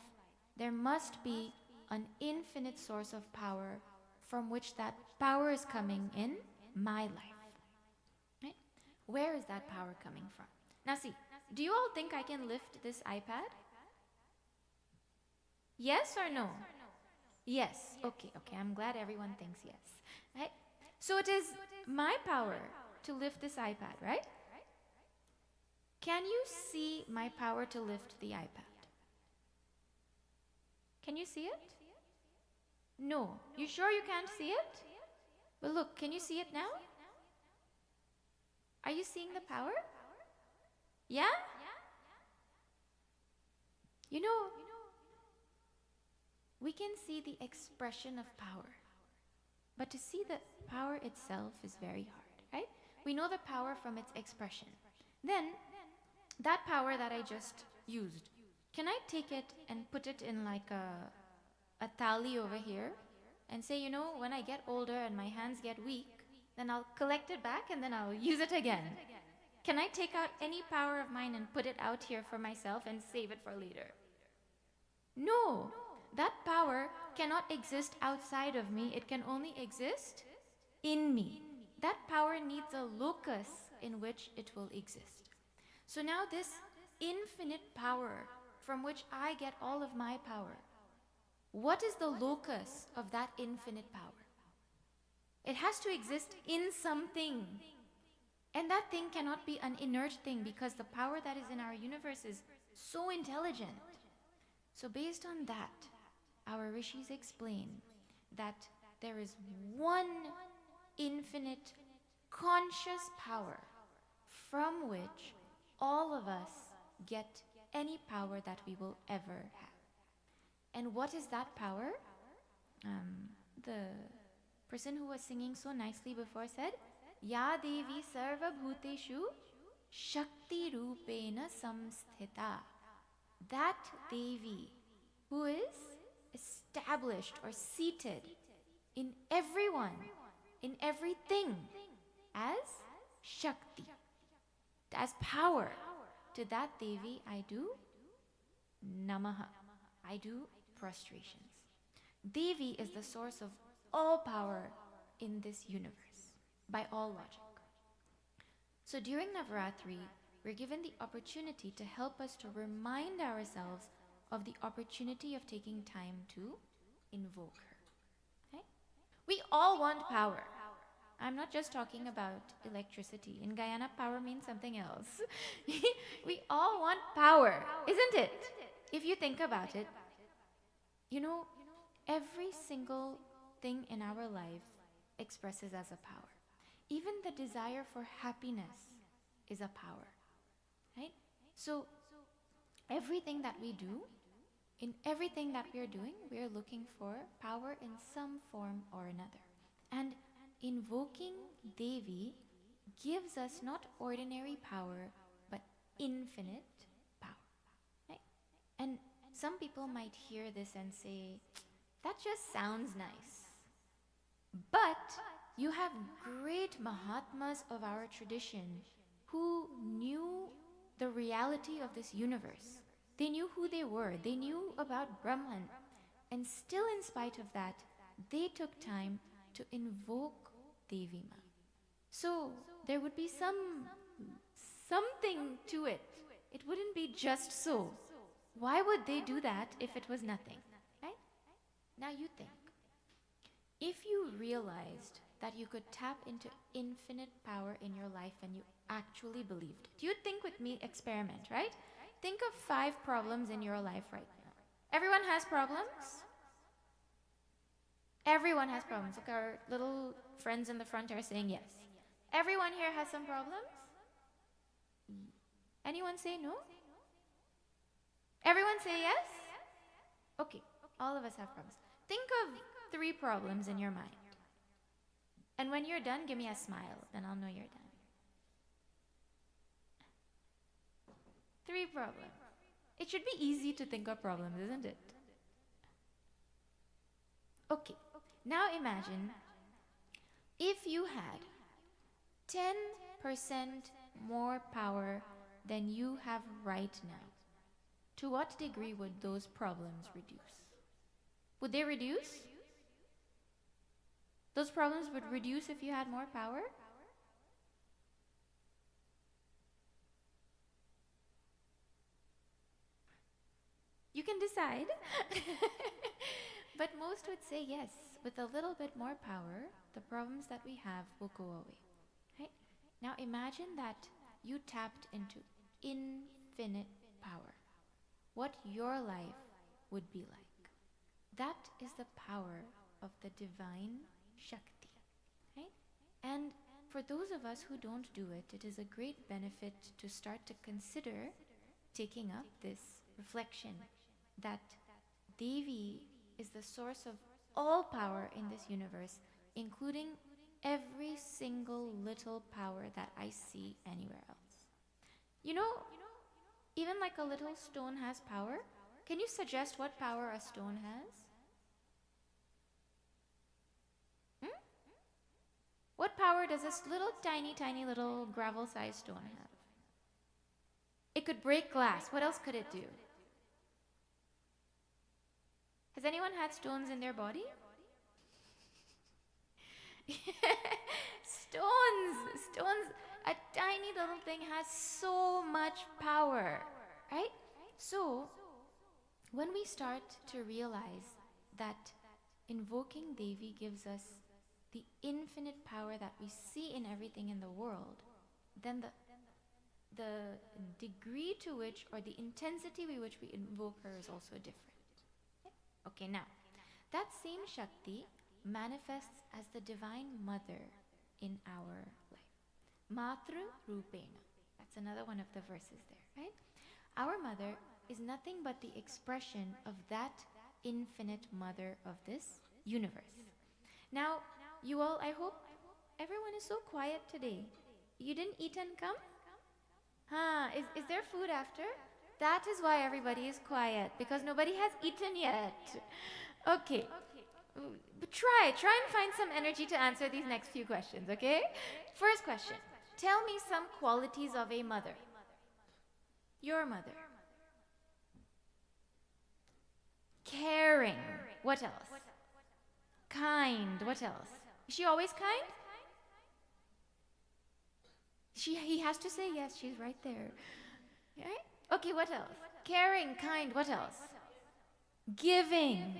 there must be an infinite source of power from which that power is coming in my life. Right? Where is that power coming from? Now see, do you all think I can lift this iPad? Yes or no? Yes. Okay, I'm glad everyone thinks yes. Right? So it is my power to lift this iPad, right? Can you see my power to lift the iPad? Can you see it? No. You sure you can't see it? Well, look, can you see it now? Are you seeing the power? Yeah? You know, we can see the expression of power, but to see the power itself is very hard, right? We know the power from its expression. Then, that power that I just used, can I take it and put it in like a thali over here and say, you know, when I get older and my hands get weak, then I'll collect it back and then I'll use it again? Can I take out any power of mine and put it out here for myself and save it for later? No, that power cannot exist outside of me. It can only exist in me. That power needs a locus in which it will exist. So now this infinite power from which I get all of my power, what is the locus of that infinite power? It has to exist in something. And that thing cannot be an inert thing because the power that is in our universe is so intelligent. So based on that, our rishis explain that there is one infinite conscious power from which all of us get any power that we will ever have. And what is that power? The person who was singing so nicely before said, Ya Devi Sarva Bhuteshu Shakti Rupena Samsthita. That Devi who is established or seated in everyone, in everything, as Shakti, as power. To that Devi I do Namaha, I do prostrations. Devi is the source of all power in this universe, by all logic. So during Navratri, we're given the opportunity to help us to remind ourselves of the opportunity of taking time to invoke her. Okay? We all want power. I'm not just talking about electricity. In Guyana, power means something else. We all want power, isn't it? If you think about it, you know, every single thing in our life expresses as a power. Even the desire for happiness is a power, right? So everything that we do, in everything that we are doing, we are looking for power in some form or another. And invoking Devi gives us not ordinary power, but infinite power, right? And some people might hear this and say, that just sounds nice. But you have great Mahatmas of our tradition who knew the reality of this universe. They knew who they were. They knew about Brahman. And still in spite of that, they took time to invoke Devi Ma. So there would be something to it. It wouldn't be just so. Why would they do that if it was nothing? Right? Now you think. If you realized that you could tap into infinite power in your life and you actually believed it, you think with me, experiment, right? Think of 5 problems in your life right now. Everyone has problems? Everyone has problems. Look, our little friends in the front are saying yes. Everyone here has some problems? Anyone say no? Everyone say yes? Okay, all of us have problems. Think of 3 problems in your mind. And when you're done, give me a smile, then I'll know you're done. 3 problems. It should be easy to think of problems, isn't it? Okay, now imagine if you had 10% more power than you have right now. To what degree would those problems reduce? Would they reduce? Those problems would reduce if you had more power? You can decide. But most would say yes. With a little bit more power, the problems that we have will go away. Right? Now imagine that you tapped into infinite power. What your life would be like. That is the power of the divine Shakti. Right? And for those of us who don't do it, it is a great benefit to start to consider taking up this reflection that Devi is the source of all power in this universe, including every single little power that I see anywhere else. You know, even like a little stone has power. Can you suggest what power a stone has? What power does this little tiny little gravel-sized stone have? It could break glass. What else could it do? Has anyone had stones in their body? Stones, a tiny little thing has so much power, right? So, when we start to realize that invoking Devi gives us the infinite power that we see in everything in the world, then the degree to which, or the intensity with which we invoke her is also different. Okay, now, that same Shakti manifests as the Divine Mother in our life. Matru Rupena. That's another one of the verses there, right? Our mother is nothing but the expression of that infinite mother of this universe. Now, you all, I hope everyone is so quiet today. You didn't eat and come? Is there food after? That is why everybody is quiet, because nobody has eaten yet. Okay. But try and find some energy to answer these next few questions, okay? First question. Tell me some qualities of a mother. Your mother. Caring. What else? Kind. What else? Is she always kind? He has to say yes, she's right there. Right? Okay, what else? Caring, kind, what else? Giving.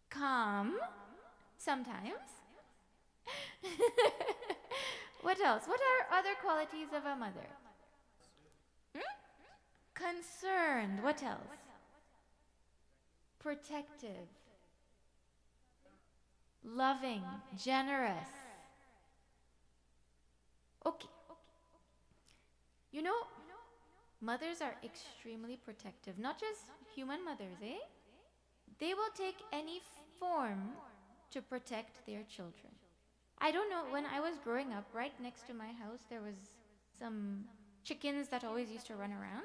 Calm. Sometimes. What else? What are other qualities of a mother? Concerned. What else? Protective. Loving. Generous. Okay. You know, mothers are extremely protective. Not just human mothers, eh? They will take any form to protect their children. I don't know, when I was growing up, right next to my house, there was some chickens that always used to run around.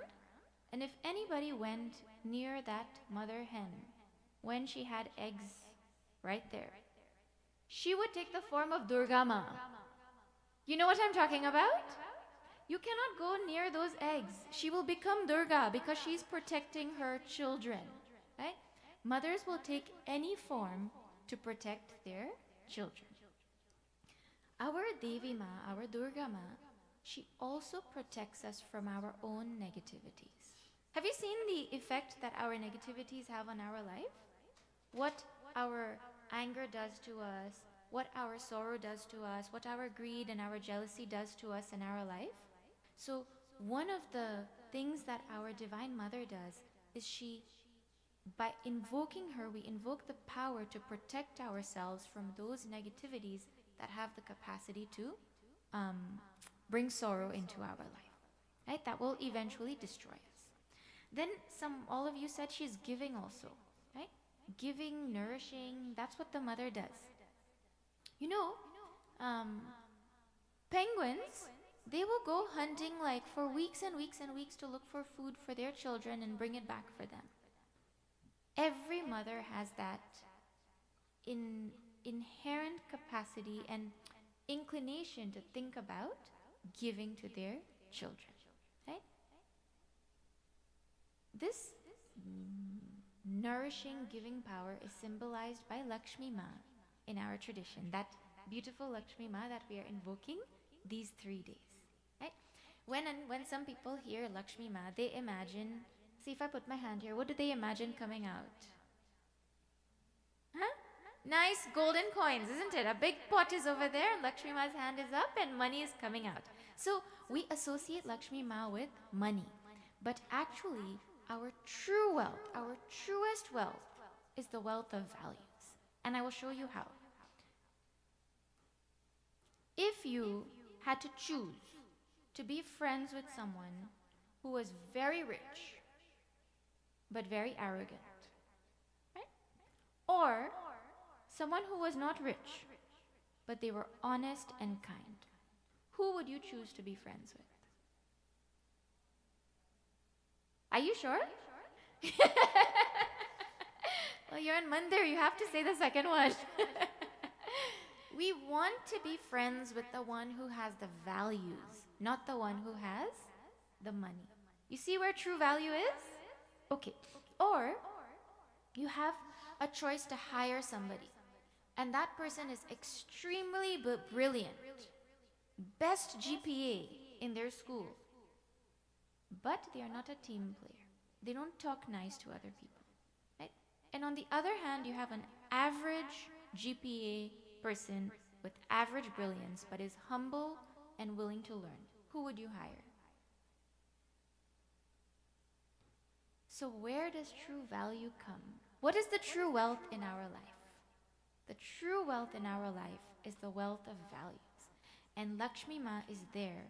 And if anybody went near that mother hen, when she had eggs right there, she would take the form of Durga Ma. You know what I'm talking about? You cannot go near those eggs. She will become Durga because she's protecting her children, right? Mothers will take any form to protect their children. Our Devi Ma, our Durga Ma, she also protects us from our own negativities. Have you seen the effect that our negativities have on our life? What our anger does to us, what our sorrow does to us, what our greed and our jealousy does to us in our life. So one of the things that our Divine Mother does is by invoking her, we invoke the power to protect ourselves from those negativities that have the capacity to bring sorrow into our life. right? That will eventually destroy us. Then all of you said she's giving also, right? Giving, nourishing, that's what the mother does. You know, penguins, they will go hunting like for weeks and weeks and weeks to look for food for their children and bring it back for them. Every mother has that inherent capacity and inclination to think about giving to their children, right? This nourishing, giving power is symbolized by Lakshmi Ma in our tradition, that beautiful Lakshmi Ma that we are invoking these 3 days, right? When some people hear Lakshmi Ma, they imagine, see if I put my hand here, what do they imagine coming out? Huh? Nice golden coins, isn't it? A big pot is over there, Lakshmi Ma's hand is up and money is coming out. So we associate Lakshmi Ma with money. But actually, our true wealth, our truest wealth, is the wealth of values. And I will show you how. If you had to choose to be friends with someone who was very rich, but very arrogant, right? Or someone who was not rich, but they were honest and kind, who would you choose to be friends with? Are you sure? Well, you're in Mandir, you have to say the second one. We want to be friends with the one who has the values, not the one who has the money. You see where true value is? Okay. Or you have a choice to hire somebody, and that person is extremely brilliant, best GPA in their school, but they are not a team player. They don't talk nice to other people, right? And on the other hand, you have an average GPA person with average brilliance, but is humble and willing to learn. Who would you hire? So where does true value come? What is the true wealth in our life? The true wealth in our life is the wealth of values. And Lakshmi Ma is there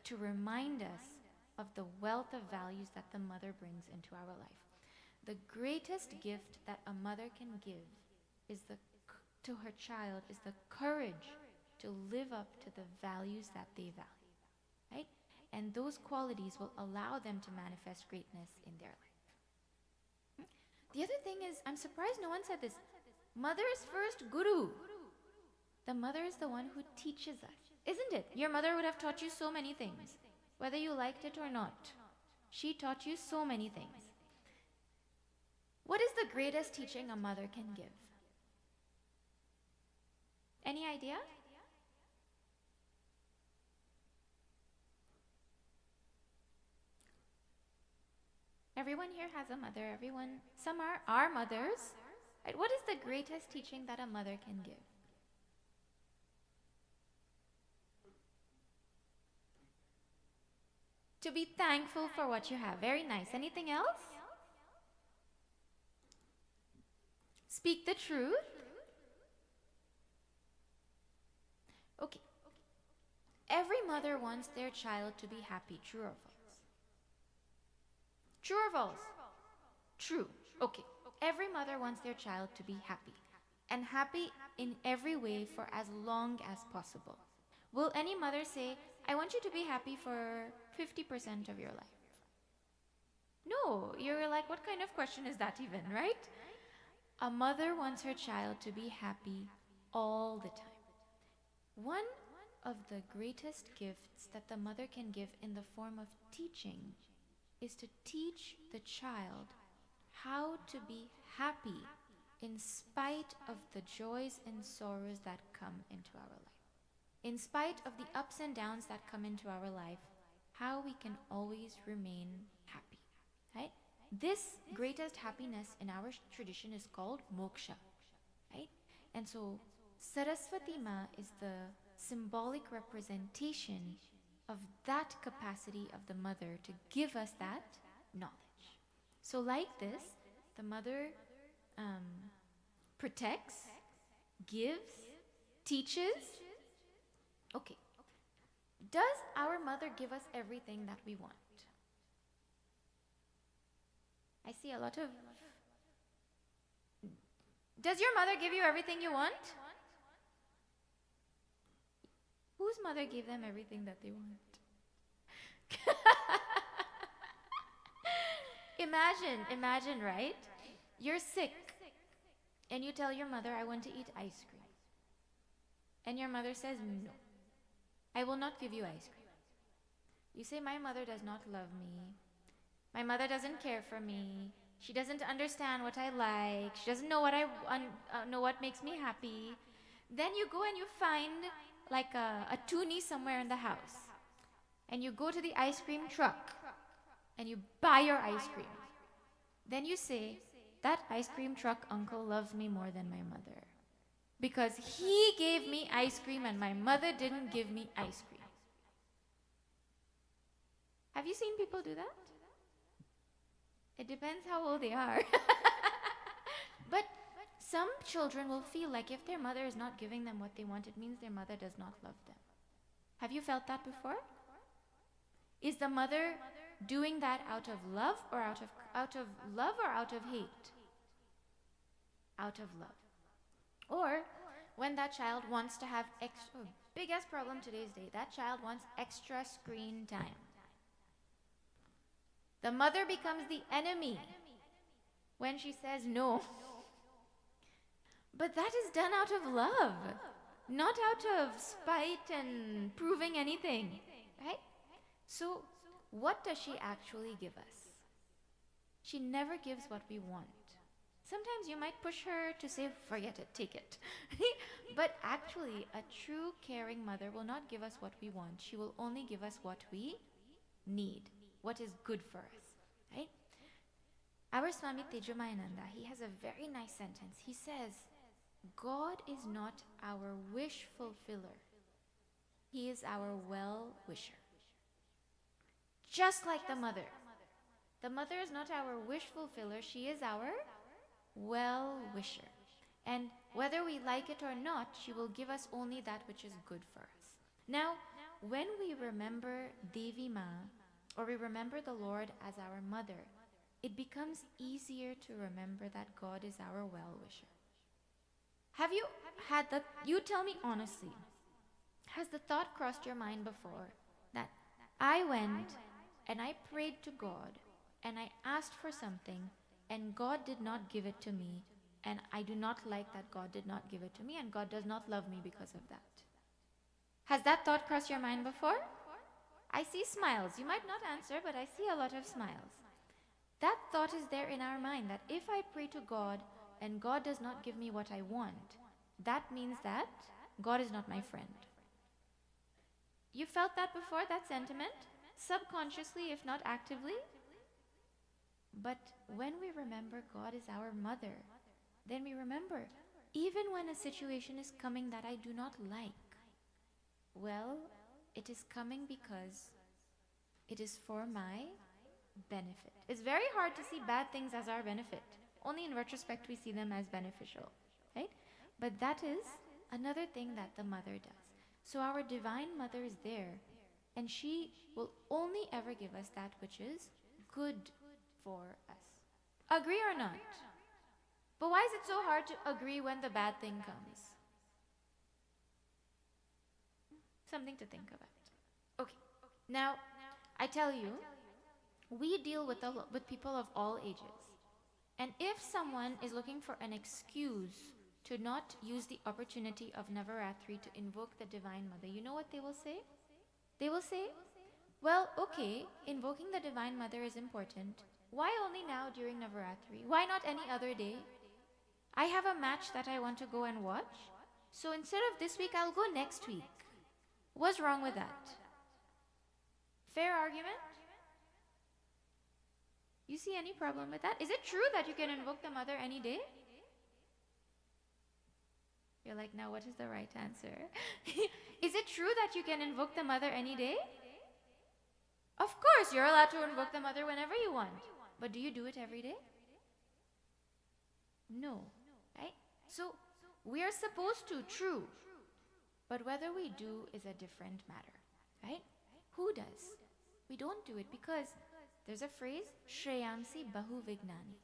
to remind us of the wealth of values that the mother brings into our life. The greatest gift that a mother can give to her child is the courage to live up to the values that they value, right? And those qualities will allow them to manifest greatness in their life. The other thing is, I'm surprised no one said this. Mother is first guru. The mother is the one who teaches us, isn't it? Your mother would have taught you so many things, whether you liked it or not. She taught you so many things. What is the greatest teaching a mother can give? Any idea? Everyone here has a mother. Some are our mothers. Right? What is the greatest teaching that a mother can give? To be thankful for what you have. Very nice. Anything else? Speak the truth. Okay. Every mother wants their child to be happy. True or false? True or false? True. Okay. Every mother wants their child to be happy. And happy in every way for as long as possible. Will any mother say, I want you to be happy for 50% of your life? No. You're like, what kind of question is that even, right? A mother wants her child to be happy all the time. One of the greatest gifts that the mother can give in the form of teaching is to teach the child how to be happy in spite of the joys and sorrows that come into our life. In spite of the ups and downs that come into our life, how we can always remain happy, right? This greatest happiness in our tradition is called moksha, right? And so Saraswati Ma is the symbolic representation of that capacity of the mother to give us that knowledge. So like this, the mother protects, gives, teaches. Okay. Does our mother give us everything that we want? I see a lot of... Does your mother give you everything you want? Whose mother gave them everything that they want? Imagine, right? You're sick and you tell your mother, I want to eat ice cream. And your mother says, no, I will not give you ice cream. You say, my mother does not love me. My mother doesn't care for me. She doesn't understand what I like. She doesn't know what makes me happy. Then you go and you find like a toonie somewhere in the house. And you go to the ice cream truck and you buy your ice cream. Then you say, that ice cream truck uncle loves me more than my mother. Because he gave me ice cream and my mother didn't give me ice cream. Have you seen people do that? It depends how old they are. But some children will feel like if their mother is not giving them what they want, it means their mother does not love them. Have you felt that before? Is the mother doing that out of love or out of love or out of hate? Out of love. Or when that child wants to have extra, biggest problem today's day, that child wants extra screen time. The mother becomes the enemy when she says no. But that is done out of love, not out of spite and proving anything, right? So what does she actually give us? She never gives what we want. Sometimes you might push her to say, forget it, take it. But actually, a true caring mother will not give us what we want. She will only give us what we need, what is good for us, right? Our Swami Tejomayananda, he has a very nice sentence. He says, God is not our wish fulfiller. He is our well-wisher. Just like the mother. The mother is not our wish fulfiller. She is our well-wisher. And whether we like it or not, she will give us only that which is good for us. Now, when we remember Devi Ma, or we remember the Lord as our mother, it becomes easier to remember that God is our well-wisher. Have you had that? You tell me honestly, has the thought crossed your mind before that I went and I prayed to God and I asked for something and God did not give it to me, and I do not like that God did not give it to me, and God does not love me because of that? Has that thought crossed your mind before? I see smiles. You might not answer, but I see a lot of smiles. That thought is there in our mind, that if I pray to God and God does not give me what I want, that means that God is not my friend. You felt that before, that sentiment? Subconsciously, if not actively? But when we remember God is our mother, then we remember, even when a situation is coming that I do not like, well, it is coming because it is for my benefit. It's very hard to see bad things as our benefit. Only in retrospect we see them as beneficial, right? But that is another thing that the mother does. So our Divine Mother is there, and she will only ever give us that which is good for us. Agree or not? But why is it so hard to agree when the bad thing comes? Something to think about. Okay, now I tell you, we deal with people of all ages. And if someone is looking for an excuse to not use the opportunity of Navratri to invoke the Divine Mother, you know what they will say? They will say, well, okay, invoking the Divine Mother is important. Why only now during Navratri? Why not any other day? I have a match that I want to go and watch. So instead of this week, I'll go next week. What's wrong with that? Fair argument? You see any problem with that? Is it true that you can invoke the mother any day? You're like, now what is the right answer? Is it true that you can invoke the mother any day? Of course, you're allowed to invoke the mother whenever you want. But do you do it every day? No, right? So, we are supposed to, true. But whether we do is a different matter, right? don't do it because there's a phrase, Shreyamsi Bahu Vignani.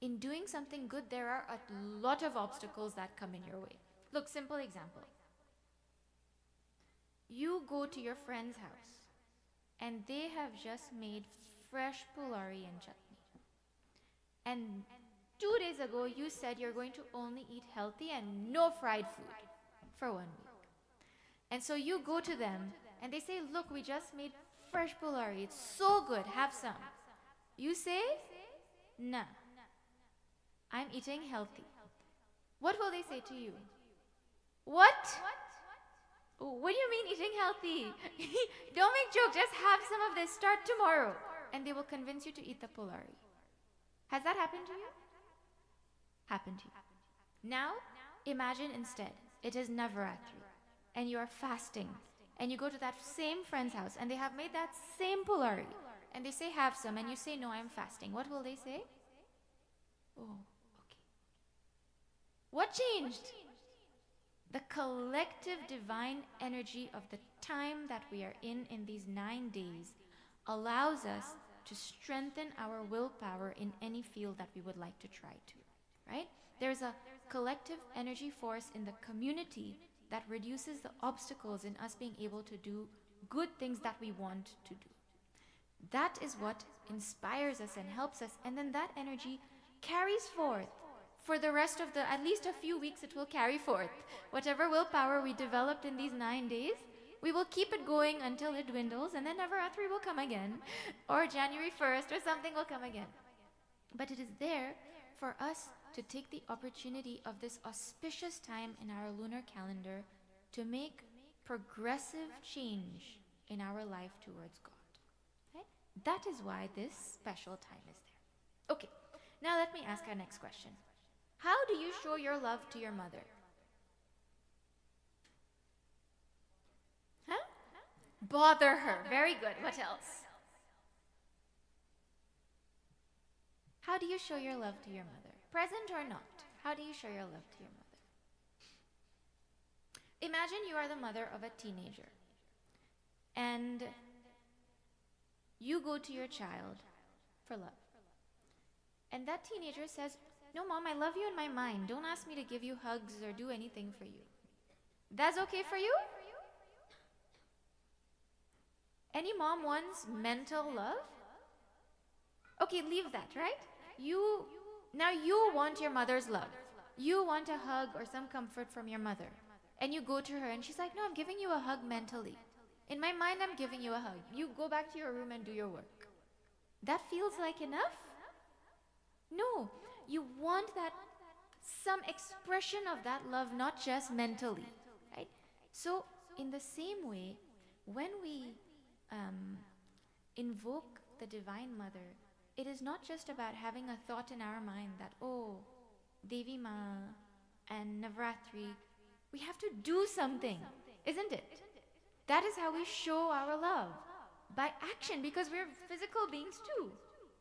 In doing something good, there are a lot of obstacles that come in your way. Look, simple example. You go to your friend's house and they have just made fresh pulari and chutney. And 2 days ago, you said you're going to only eat healthy and no fried food for 1 week. And so you go to them and they say, look, we just made fresh pulari. It's so good. Have some. You say, nah, I'm eating healthy. What will they say to you? What? What do you mean eating healthy? Don't make joke. Just have some of this. Start tomorrow. And they will convince you to eat the pulari. Has that happened to you? Happened to you. Now, imagine instead, it is Navratri, and you are fasting, and you go to that same friend's house, and they have made that same pulari, and they say, have some, and you say, no, I'm fasting. What will they say? Oh, okay. What changed? The collective divine energy of the time that we are in these 9 days allows us to strengthen our willpower in any field that we would like to try to. Right? There's a collective energy force in the community that reduces the obstacles in us being able to do good things that we want to do. That is what inspires us and helps us, and then that energy carries forth. For the rest of at least a few weeks, it will carry forth. Whatever willpower we developed in these 9 days, we will keep it going until it dwindles, and then Navratri will come again, or January 1st, or something will come again. But it is there for us to take the opportunity of this auspicious time in our lunar calendar to make progressive change in our life towards God. Okay? That is why this special time is there. Okay, now let me ask our next question. How do you show your love to your mother? Huh? Bother her. Very good. What else? How do you show your love to your mother? Present or not? How do you show your love to your mother? Imagine you are the mother of a teenager and you go to your child for love. And that teenager says, no, Mom, I love you in my mind. Don't ask me to give you hugs or do anything for you. That's okay for you? Any mom wants mental love? Okay, leave that, right? Now you want your mother's love. You want a hug or some comfort from your mother. And you go to her and she's like, no, I'm giving you a hug mentally. In my mind, I'm giving you a hug. You go back to your room and do your work. That feels like enough? No, you want that, some expression of that love, not just mentally, right? So in the same way, when we invoke the Divine Mother, it is not just about having a thought in our mind that, oh, Devi Ma and Navratri, we have to do something, isn't it? That is how we show our love, by action, because we're physical beings too.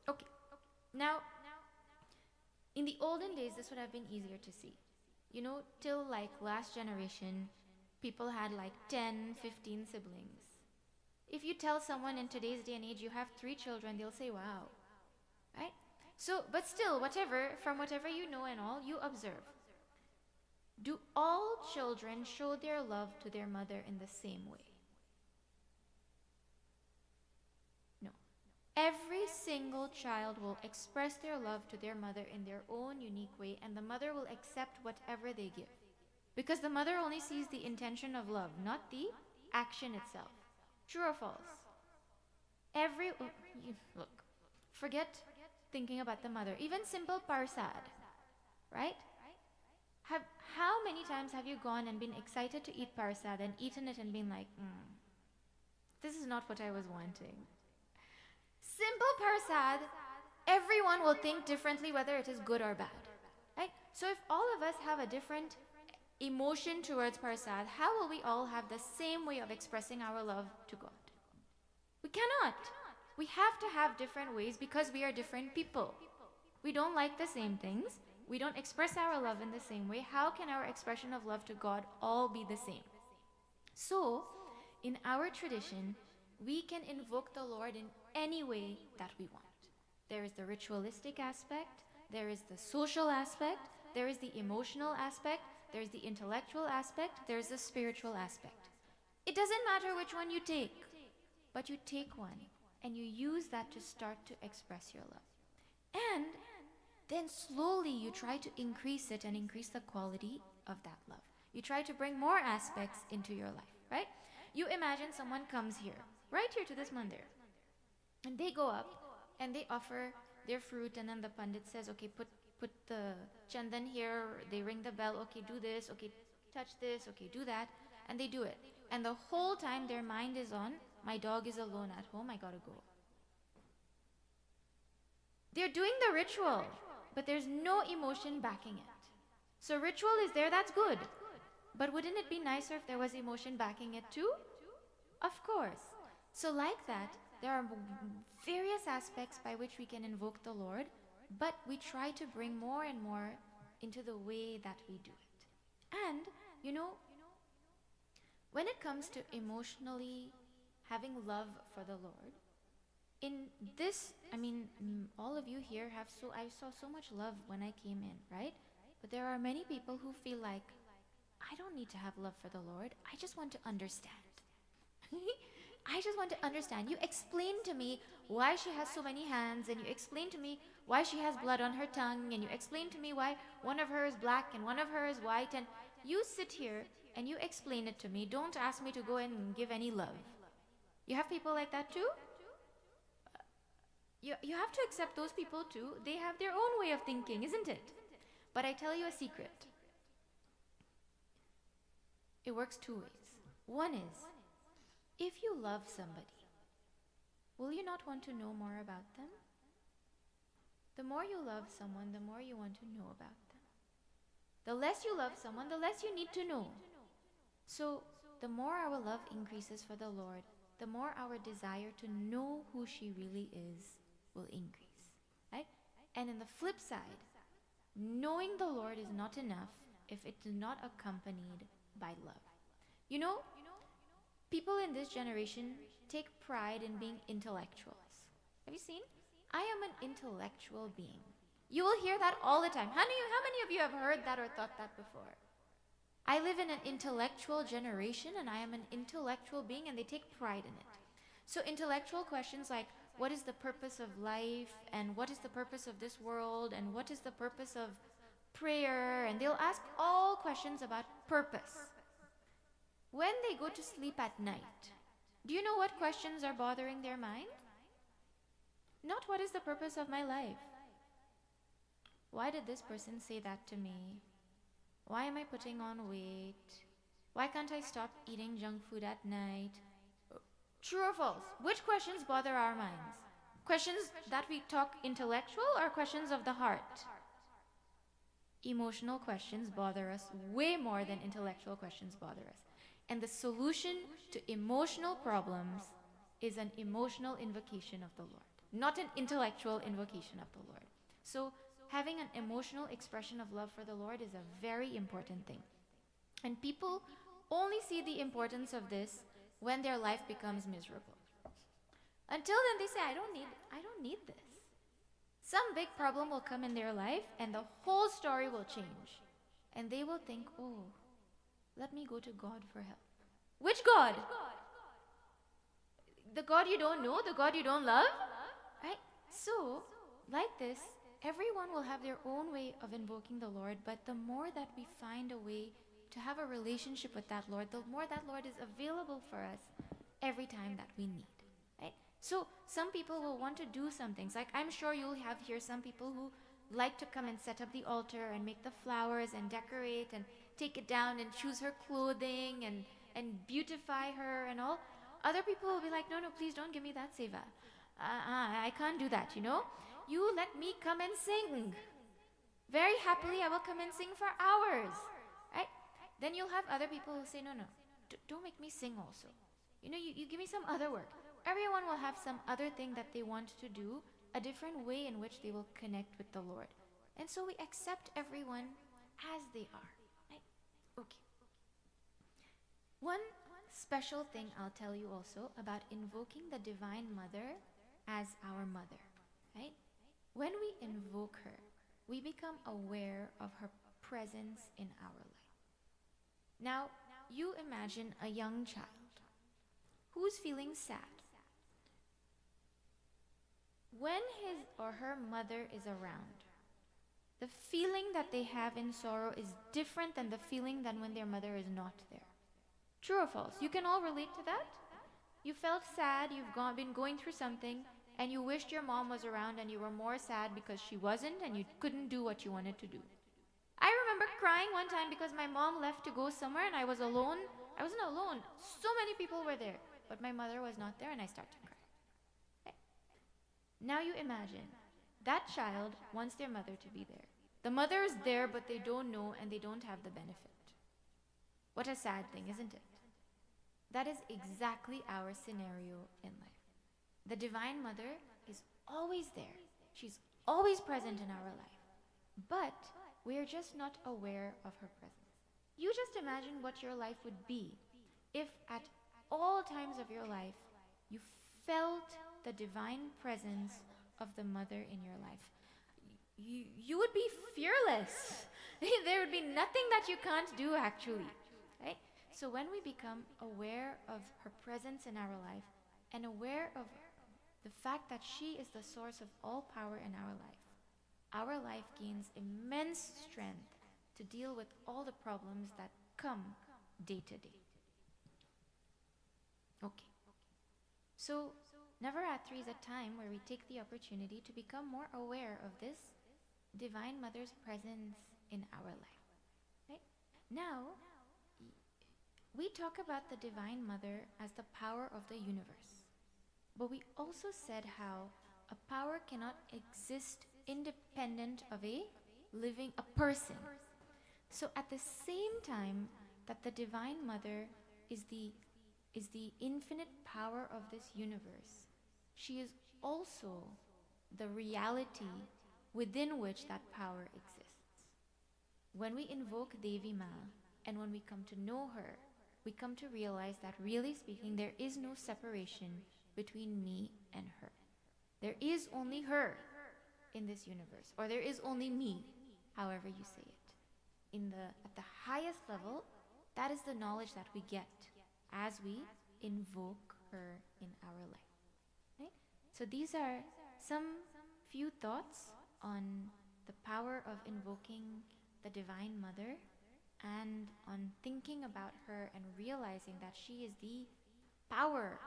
Okay, now, in the olden days, this would have been easier to see. You know, till like last generation, people had like 10, 15 siblings. If you tell someone in today's day and age you have 3 children, they'll say, wow, right? So, but still, from whatever you know and all, you observe. Do all children show their love to their mother in the same way? No. Every single child will express their love to their mother in their own unique way, and the mother will accept whatever they give. Because the mother only sees the intention of love, not the action itself. True or false? Look, forget thinking about the mother. Even simple parsad, right? How many times have you gone and been excited to eat parsad and eaten it and been like, this is not what I was wanting? Simple parsad, everyone will think differently whether it is good or bad, right? So if all of us have a different emotion towards parsad, how will we all have the same way of expressing our love to God? We cannot. We have to have different ways because we are different people. We don't like the same things. We don't express our love in the same way. How can our expression of love to God all be the same? So, in our tradition, we can invoke the Lord in any way that we want. There is the ritualistic aspect, there is the social aspect, there is the emotional aspect, there is the intellectual aspect, there is the spiritual aspect. It doesn't matter which one you take, but you take one and you use that to start to express your love. And then slowly you try to increase it and increase the quality of that love. You try to bring more aspects into your life, right? You imagine someone comes here, right here to this mandir, and they go up and they offer their fruit, and then the pandit says, okay, put the chandan here, they ring the bell, okay, do this, okay, touch this, okay, do that, and they do it. And the whole time their mind is on, my dog is alone at home, I gotta go. They're doing the ritual, but there's no emotion backing it. So ritual is there, that's good. But wouldn't it be nicer if there was emotion backing it too? Of course. So like that, there are various aspects by which we can invoke the Lord, but we try to bring more and more into the way that we do it. And, when it comes to emotionally having love for the Lord, in this, all of you here I saw so much love when I came in, right? But there are many people who feel like, I don't need to have love for the Lord, I just want to understand. I just want to understand. You explain to me why she has so many hands, and you explain to me why she has blood on her tongue, and you explain to me why one of her is black and one of her is white, and you sit here and you explain it to me. Don't ask me to go and give any love. You have people like that too? You have to accept those people too. They have their own way of thinking, isn't it? But I tell you a secret. It works two ways. One is, if you love somebody, will you not want to know more about them? The more you love someone, the more you want to know about them. The less you love someone, the less you need to know. So, the more our love increases for the Lord, the more our desire to know who she really is will increase, right? And in the flip side, knowing the Lord is not enough if it is not accompanied by love. People in this generation take pride in being intellectuals. Have you seen? I am an intellectual being. You will hear that all the time. How many of you have heard that or thought that before? I live in an intellectual generation, and I am an intellectual being, and they take pride in it. So intellectual questions like, what is the purpose of life, and what is the purpose of this world, and what is the purpose of prayer, and they'll ask all questions about purpose. When they go to sleep at night, do you know what questions are bothering their mind? Not what is the purpose of my life? Why did this person say that to me? Why am I putting on weight? Why can't I stop eating junk food at night? True or false? Which questions bother our minds? Questions that we talk intellectual or questions of the heart? Emotional questions bother us way more than intellectual questions bother us. And the solution to emotional problems is an emotional invocation of the Lord, not an intellectual invocation of the Lord. So having an emotional expression of love for the Lord is a very important thing. And people only see the importance of this when their life becomes miserable. Until then they say, I don't need this. Some big problem will come in their life and the whole story will change. And they will think, oh, let me go to God for help. Which God? The God you don't know, the God you don't love? Right? So, like this, everyone will have their own way of invoking the Lord, but the more that we find a way to have a relationship with that Lord, the more that Lord is available for us every time that we need. Right? So, some people will want to do some things. Like, I'm sure you'll have here some people who like to come and set up the altar and make the flowers and decorate and take it down and choose her clothing and beautify her and all. Other people will be like, no, please don't give me that seva. I can't do that, You let me come and sing. Very happily, I will come and sing for hours. Right? Then you'll have other people who say, no, don't make me sing also. You give me some other work. Everyone will have some other thing that they want to do, a different way in which they will connect with the Lord. And so we accept everyone as they are. Right? Okay. One special thing I'll tell you also about invoking the Divine Mother as our mother, right? When we invoke her, we become aware of her presence in our life. Now, you imagine a young child who's feeling sad. When his or her mother is around, the feeling that they have in sorrow is different than the feeling than when their mother is not there. True or false? You can all relate to that? You felt sad, been going through something, and you wished your mom was around and you were more sad because she wasn't and you couldn't do what you wanted to do. I remember crying one time because my mom left to go somewhere and I was alone. I wasn't alone. So many people were there, but my mother was not there and I started to cry. Okay. Now you imagine that child wants their mother to be there. The mother is there, but they don't know and they don't have the benefit. What a sad thing, isn't it? That is exactly our scenario in life. The Divine Mother is always there. She's always present in our life. But we're just not aware of her presence. You just imagine what your life would be if at all times of your life you felt the divine presence of the mother in your life. You would be fearless. There would be nothing that you can't do actually. Right? So when we become aware of her presence in our life and aware of the fact that she is the source of all power in our life gains immense strength to deal with all the problems that come day to day. Okay. So Navratri is a time where we take the opportunity to become more aware of this Divine Mother's presence in our life. Right? Now, we talk about the Divine Mother as the power of the universe. But we also said how a power cannot exist independent of a person. So at the same time that the Divine Mother is the infinite power of this universe, she is also the reality within which that power exists. When we invoke Devi Ma and when we come to know her, we come to realize that really speaking, there is no separation between me and her. There is only her in this universe, or there is only me, however you say it. At the highest level, that is the knowledge that we get as we invoke her in our life. Right? So these are some few thoughts on the power of invoking the Divine Mother and on thinking about her and realizing that she is the power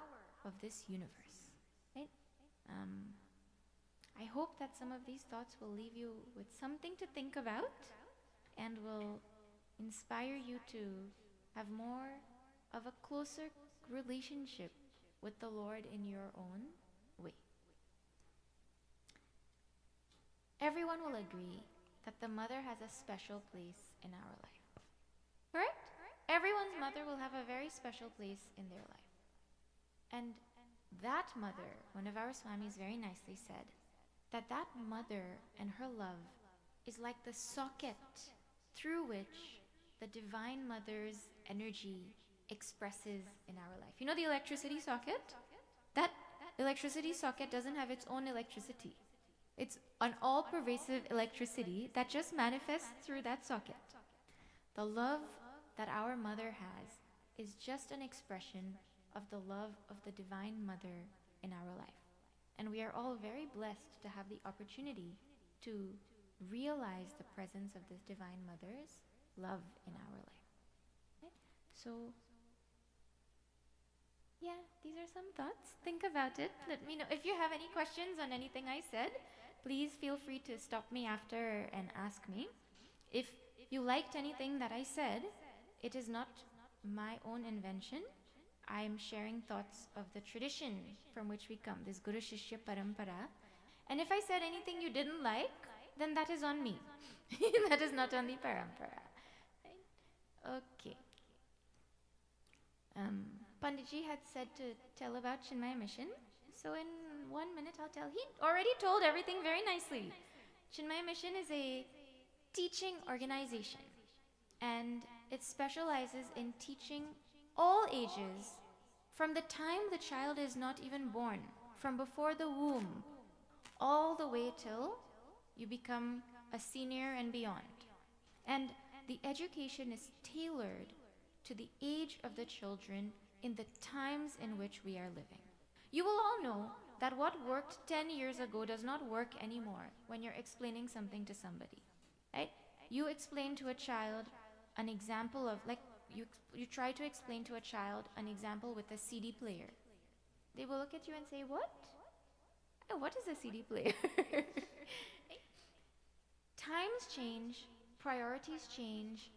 of this universe. Right? I hope that some of these thoughts will leave you with something to think about and will inspire you to have more of a closer relationship with the Lord in your own way. Everyone will agree that the mother has a special place in our life. Correct? Everyone's mother will have a very special place in their life. And that mother, one of our Swamis very nicely said, that mother and her love is like the socket through which the Divine Mother's energy expresses in our life. You know the electricity socket? That electricity socket doesn't have its own electricity. It's an all-pervasive electricity that just manifests through that socket. The love that our mother has is just an expression of the love of the Divine Mother in our life. And we are all very blessed to have the opportunity to realize the presence of this Divine Mother's love in our life. Okay? So, yeah, these are some thoughts. Think about it. Let me know. If you have any questions on anything I said, please feel free to stop me after and ask me. If you liked anything that I said, it is not my own invention. I am sharing thoughts of the tradition from which we come, this Guru Shishya Parampara. And if I said anything you didn't like, then that is on me. That is not on the Parampara. Right? Okay. Panditji had said to tell about Chinmaya Mission. So in 1 minute I'll tell. He already told everything very nicely. Chinmaya Mission is a teaching organization. And it specializes in teaching all ages, from the time the child is not even born, from before the womb, all the way till you become a senior and beyond. And the education is tailored to the age of the children in the times in which we are living. You will all know that what worked 10 years ago does not work anymore when you're explaining something to somebody, right? You explain to a child an example of, like, you try to explain to a child an example with a CD player. They will look at you and say, what? Oh, what is a CD player? Times change, priorities change,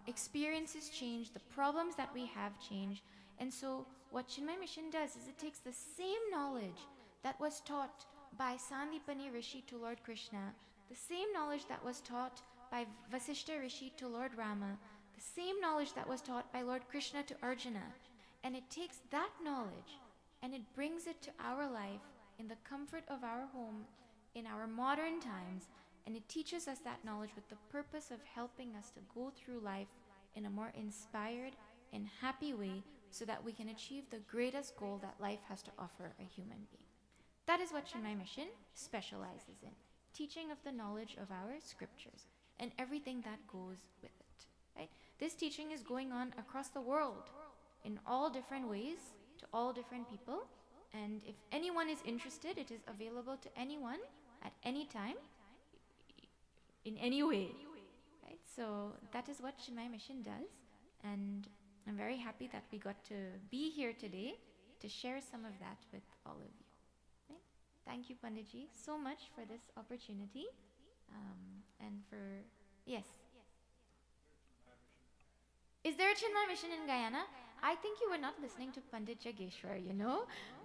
experiences change, the problems that we have change. And so what Chinmaya Mission does is it takes the same knowledge that was taught by Sandipani Rishi to Lord Krishna, the same knowledge that was taught by Vasishta Rishi to Lord Rama, the same knowledge that was taught by Lord Krishna to Arjuna, and it takes that knowledge and it brings it to our life in the comfort of our home in our modern times, and it teaches us that knowledge with the purpose of helping us to go through life in a more inspired and happy way so that we can achieve the greatest goal that life has to offer a human being. That is what Chinmaya Mission specializes in, teaching of the knowledge of our scriptures and everything that goes with it. Right? This teaching is going on across the world in all different ways to all different people, and if anyone is interested, it is available to anyone at any time in any way. Right? So that is what Chinmaya Mission does, and I'm very happy that we got to be here today to share some of that with all of you. Right? Thank you, Panditji, so much for this opportunity, and for, yes. Is there a Chinmaya Mission in Guyana? I think you were not listening to Pandit Jageshwar,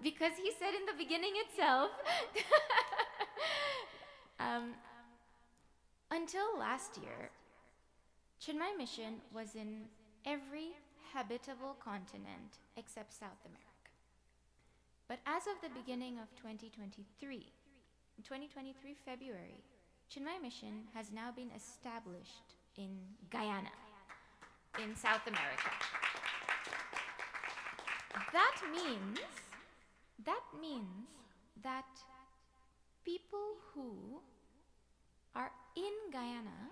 because he said in the beginning itself. Until last year, Chinmaya Mission was in every habitable continent except South America. But as of the beginning of 2023 February, Chinmaya Mission has now been established in Guyana, in South America. That means that people who are in Guyana,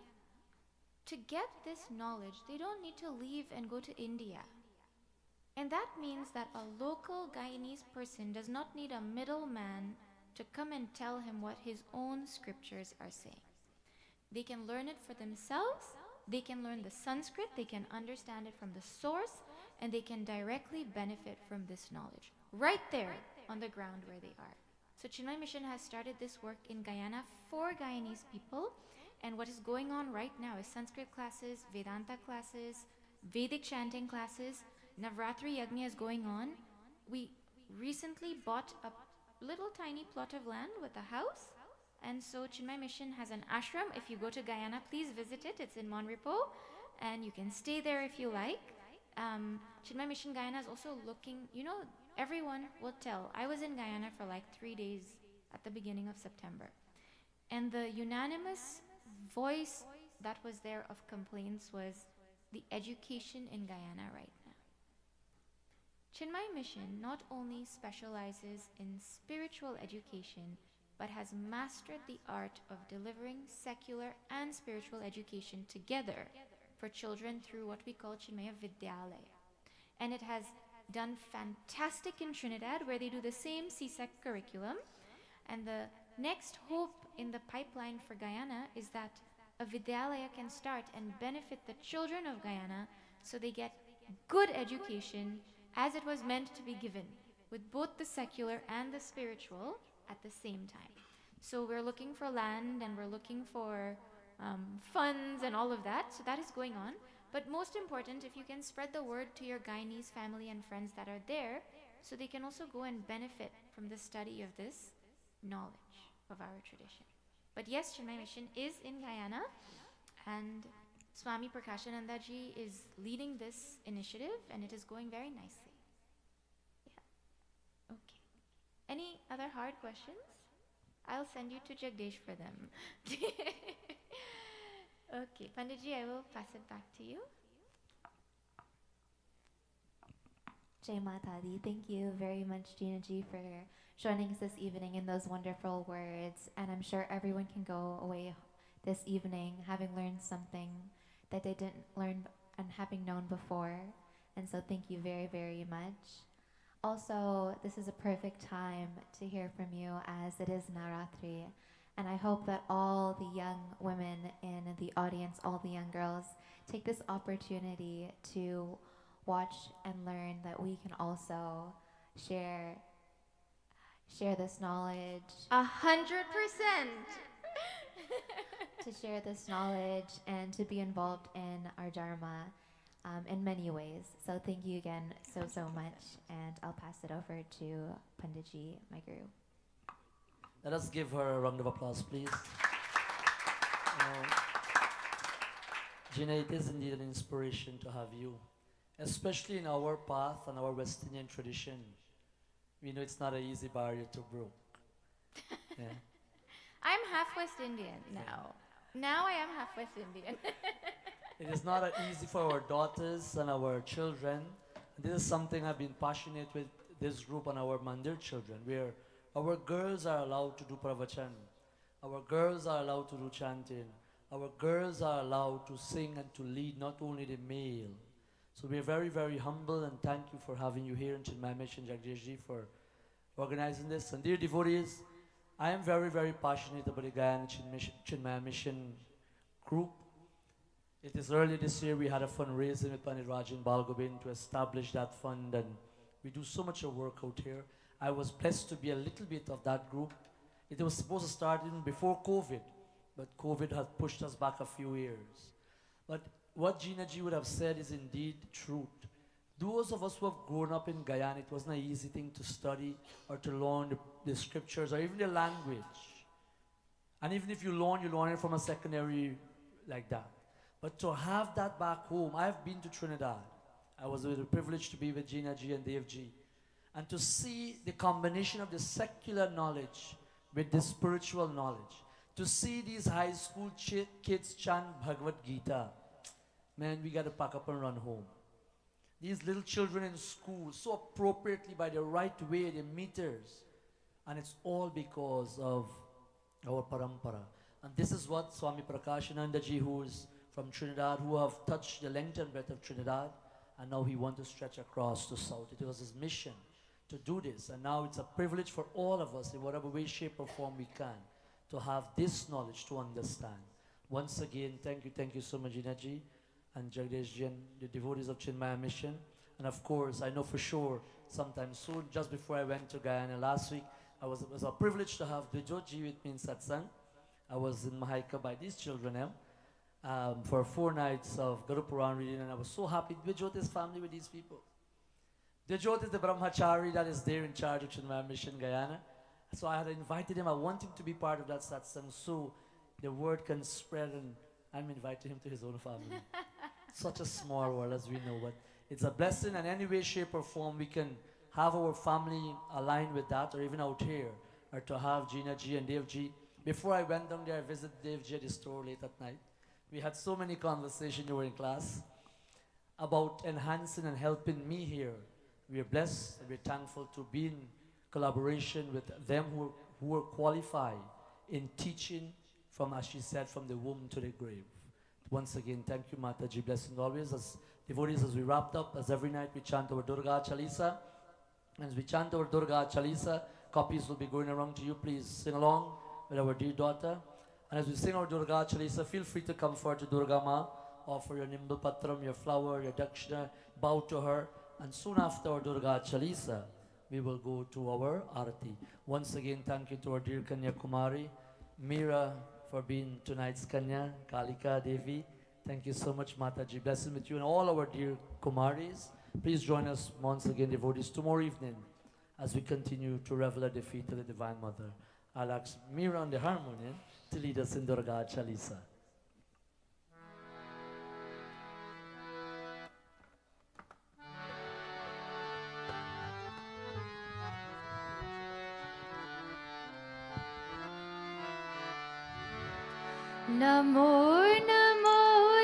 to get this knowledge, they don't need to leave and go to India. And that means that a local Guyanese person does not need a middleman to come and tell him what his own scriptures are saying. They can learn it for themselves, they can learn the Sanskrit, they can understand it from the source, and they can directly benefit from this knowledge, right there on the ground where they are. So Chinmaya Mission has started this work in Guyana for Guyanese people, and what is going on right now is Sanskrit classes, Vedanta classes, Vedic chanting classes, Navratri Yajna is going on. We recently bought a little tiny plot of land with a house, and so Chinmaya Mission has an ashram. If you go to Guyana, please visit it. It's in Monrepo, and you can stay there if you like. Chinmaya Mission Guyana is also looking, everyone will tell. I was in Guyana for like 3 days at the beginning of September, and the unanimous voice that was there of complaints was the education in Guyana right now. Chinmaya Mission not only specializes in spiritual education, but has mastered the art of delivering secular and spiritual education together for children through what we call Chinmaya Vidyalaya. And it has done fantastic in Trinidad, where they do the same CSEC curriculum. And the next hope in the pipeline for Guyana is that a Vidyalaya can start and benefit the children of Guyana so they get good education as it was meant to be given, with both the secular and the spiritual at the same time. So we're looking for land, and we're looking for funds and all of that. So that is going on. But most important, if you can spread the word to your Guyanese family and friends that are there, so they can also go and benefit from the study of this knowledge of our tradition. But yes, Chinmaya Mission is in Guyana, and Swami Prakashananda ji is leading this initiative, and it is going very nicely. Yeah. Okay. Any other hard questions? I'll send you to Jagdish for them. Okay, Panditji, I will pass it back to you. Jai Mata Di. Thank you very much, Gina Ji, for joining us this evening in those wonderful words. And I'm sure everyone can go away this evening having learned something that they didn't learn and having known before. And so thank you very, very much. Also, this is a perfect time to hear from you as it is Navratri. And I hope that all the young women in the audience, all the young girls, take this opportunity to watch and learn that we can also share this knowledge, 100%. to share this knowledge and to be involved in our Dharma in many ways. So thank you again so much, and I'll pass it over to Panditji, my guru. Let us give her a round of applause, please. Gina, it is indeed an inspiration to have you, especially in our path and our West Indian tradition. We know it's not an easy barrier to break. Yeah. I'm half West Indian now. Now I am half West Indian. It is not easy for our daughters and our children. This is something I've been passionate with this group and our Mandir children, where our girls are allowed to do pravachan. Our girls are allowed to do chanting. Our girls are allowed to sing and to lead, not only the male. So we're very, very humble, and thank you for having you here in Chinmaya Mission, Jagdishji, for organizing this. And dear devotees, I am very, very passionate about the Guyana Chinmaya Mission group. It is early this year we had a fundraising with Pandit Rajan Balgobin to establish that fund, and we do so much of work out here. I was blessed to be a little bit of that group. It was supposed to start even before COVID, but COVID has pushed us back a few years. But what Gina Ji would have said is indeed truth. Those of us who have grown up in Guyana, it wasn't an easy thing to study or to learn the scriptures or even the language. And even if you learn it from a secondary like that. But to have that back home, I've been to Trinidad. I was privileged to be with Gina Ji and Dev Ji. And to see the combination of the secular knowledge with the spiritual knowledge. To see these high school kids chant Bhagavad Gita. Man, we got to pack up and run home. These little children in school, so appropriately by the right way, the meters. And it's all because of our parampara. And this is what Swami Prakashananda Ji, who is from Trinidad, who have touched the length and breadth of Trinidad, and now he wants to stretch across to south. It was his mission to do this, and now it's a privilege for all of us, in whatever way, shape or form we can, to have this knowledge to understand. Once again, thank you so much, Gina Ji and Jagdish Ji and the devotees of Chinmaya Mission. And of course, I know for sure, sometime soon, just before I went to Guyana last week, it was a privilege to have Dvijot Ji with me in satsang. I was in Mahaika by these children for 4 nights of Guru Puran reading, and I was so happy. Dvijot is family with these people. Dvijot is the Brahmachari that is there in charge of Chinmaya Mission Guyana. So I had invited him. I want him to be part of that satsang so the word can spread, and I'm inviting him to his own family. Such a small world, as we know, but it's a blessing, and any way, shape or form we can have our family aligned with that, or even out here, or to have Gina Ji and Dev Ji. Before I went down there, I visited Dev Ji at his store late at night. We had so many conversations during class about enhancing and helping me here. We are blessed and we're thankful to be in collaboration with them who are qualified in teaching from, as she said, from the womb to the grave. Once again, thank you, Mataji. Blessing always. As devotees, as we wrapped up, as every night we chant our Durga Chalisa. And as we chant our Durga Chalisa, copies will be going around to you. Please sing along with our dear daughter. And as we sing our Durga Chalisa, feel free to come forward to Durga Ma, offer your Nimbal Patram, your flower, your Dakshina, bow to her. And soon after our Durga Chalisa, we will go to our Arati. Once again, thank you to our dear Kanya Kumari, Meera, for being tonight's Kanya, Kalika Devi. Thank you so much, Mataji. Blessing with you and all our dear Kumaris. Please join us once again, devotees, tomorrow evening as we continue to revel at the feet of the Divine Mother. I'll ask Meera on the harmonium to lead us in Durga Chalisa. Namo Namo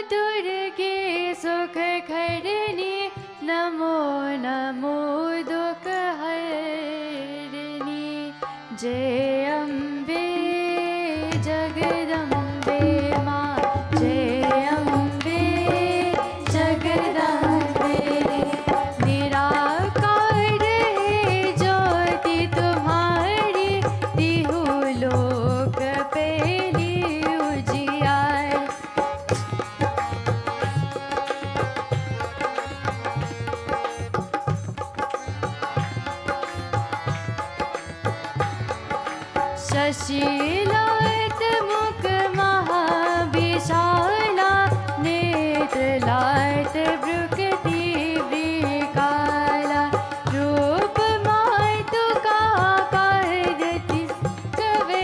दुर्गे सुख करनी नमो नमो दुख हरिणी जय अम्बे जगदम्बे माँ जय अम्बे जगदम्बे निराकार है ज्योति तुम्हारी तिहु लोक पेली उजियार शशिलात मुख महाविशाला नेत्रलात भ्रुकुटि विकाला रूप मातु का पारदति कवे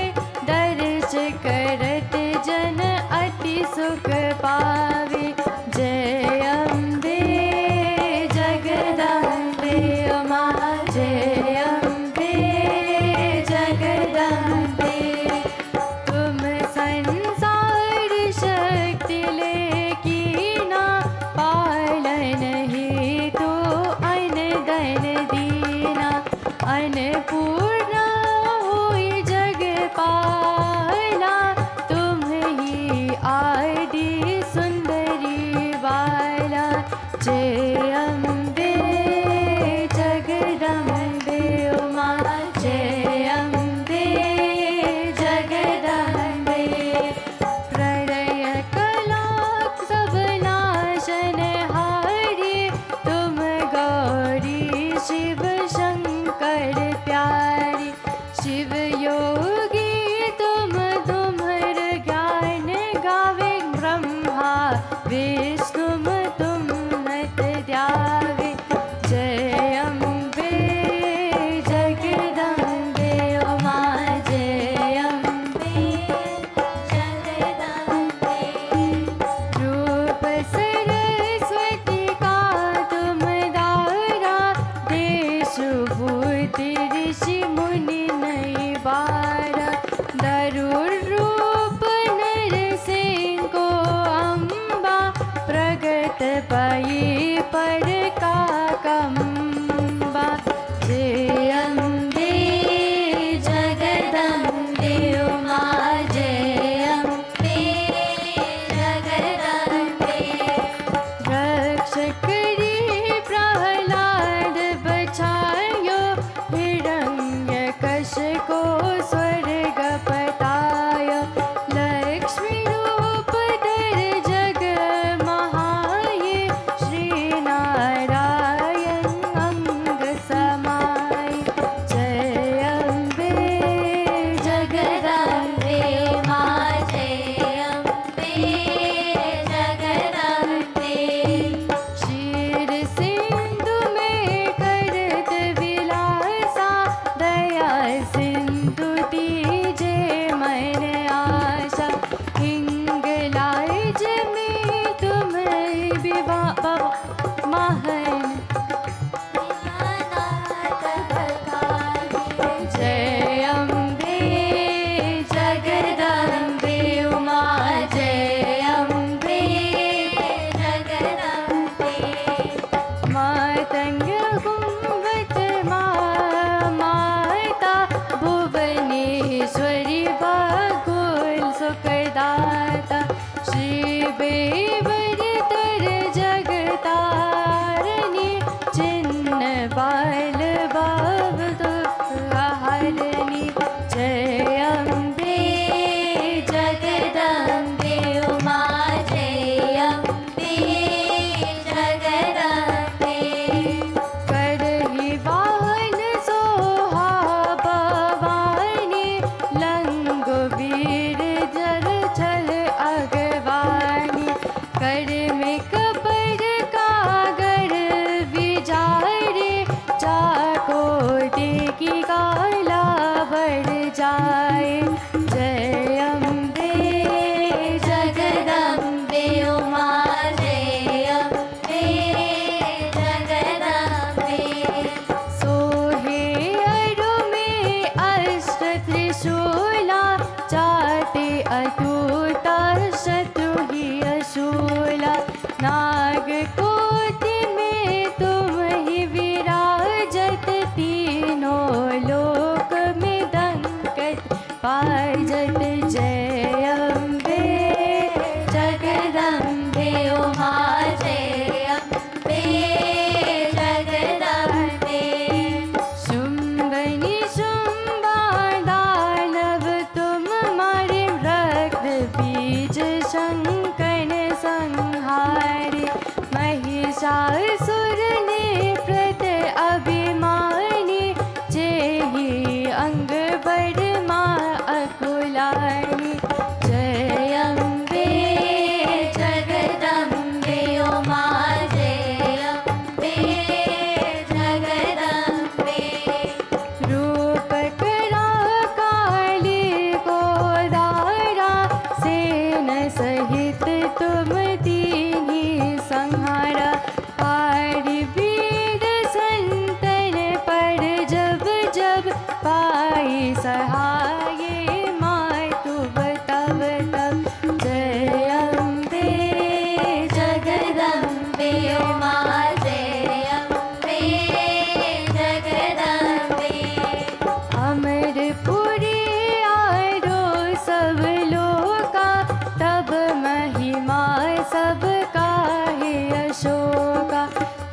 दर्श करत जन अति सुख पावे जय अम्बे जगदम्बे माँ जय अम्बे जगदम्बे तुम संसार शक्ति लेकी ना पालन ही तो अन धन दीना अन्नपूर्णा हुई जग पाला तुम ही आदि सुंदरी बाला जय अम्बे जगदम्बे उमा जय अम्बे जगदम्बे प्रलय कला सब नाशन हारी तुम गौरी शिव शंकर प्यारी शिव योगी तुम तुम्हर ज्ञान गावे ब्रह्मा विष्णु तुम नत ध्यावे जय अम्बे जगदम्बे उमा जय अम्बे जगदम्बे रूप सरस्वती का तुम दारा देश भूति ऋषि मुनि नहीं बारा दरुर रूप नर सिंह को अम्बा प्रगट पाई पर का कम्बा जय अम्बे जगदम्बे उमा जय अम्बे जगदम्बे रक्षकरी प्रहलाद बचायो हिरण्यकश को स्वर्ग पतायो लक्ष्मी रूप धर जग महाये श्री नारायण अंग समाय जय अम्बे जगदम्बे माँ जय अम्बे जगदम्बे क्षीर सिंधु में करत विलासा दया सिंधु पाई सहाय माय तुब तब तब जय अम्बे जगदम्बे उमा जय अम्बे जगदम्बे अमरपुरी आयो सब लोका तब महिमा सब काहे अशोका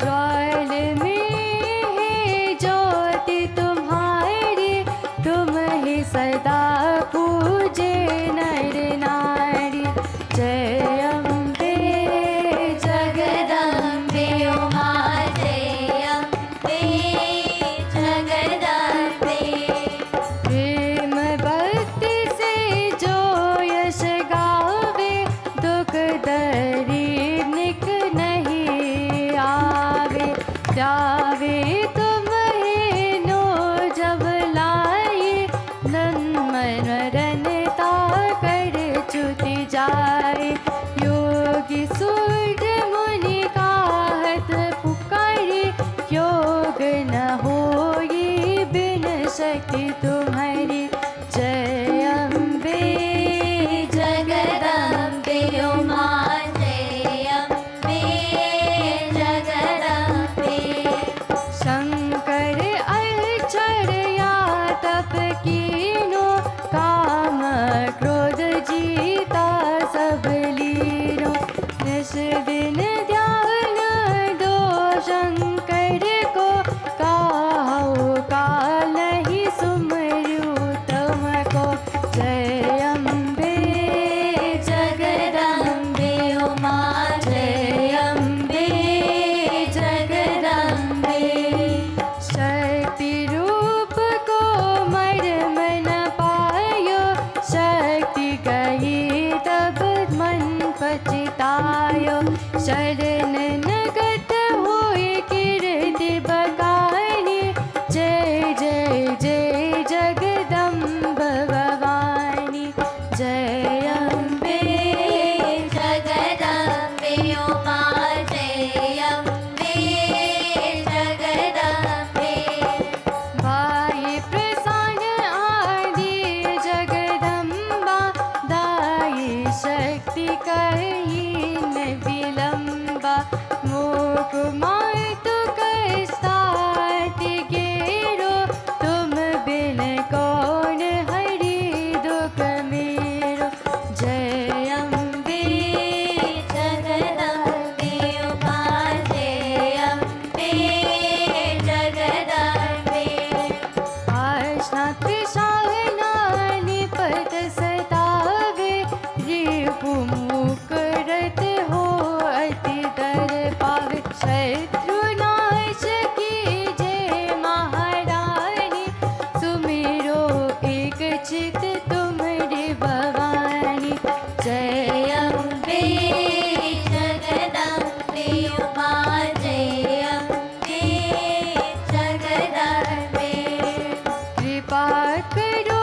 द्वार में है ज्योति तुम्हारी तुम ही सदा पूजे नर नारी जय अम्बे जगदम्बे उमा जय अम्बे जगदम्बे प्रेम भक्ति से जो यश गावे दुख दरीनिक नहीं आवे जावे तुम ही नो जब लाए नन मनरनता कर चुति जाए योगी सूर्य मुनि काहत पुकारे योग न होई बिन शक्ति तुम्हारी जय अम्बे जगदम्बे उमा जय अम्बे जगदम्बे शंकर अक्षर या तप कीनो काम क्रोध जीता सब लीनो निस दिन ध्यान दो शंकर को काहू काल ही सुमरु तुमको जय अम्बे जगदम्बे उमा जय अम्बे जगदम्बे शक्ति रूप को मर्म न पायो शक्ति गई तब मन पछतायो शरण नगत हुए कीर्ति बगानी जय जय जय जगदम्ब भवानी जय अम्बे जगदम्बे उमा जय अम्बे जगदम्बे भाई प्रसाद आदि जगदम्बा दाई शक्ति कही न विलंबा मोक मातु कस्ताति गेरो तुम बिन कौन हरि दुख मेरो जय अम्बे जगदम्बे उमा जय अम्बे जगदम्बे आशना त्रिशाहना निपत सतावे रिपु मुकरत हो अति दर पावे शत्रु नाश की जय महारानी सुमिरो एक चित तुम्हारी भवानी जय अम्बे जगदम्बे उमा जय अम्बे जगदम्बे कृपा करो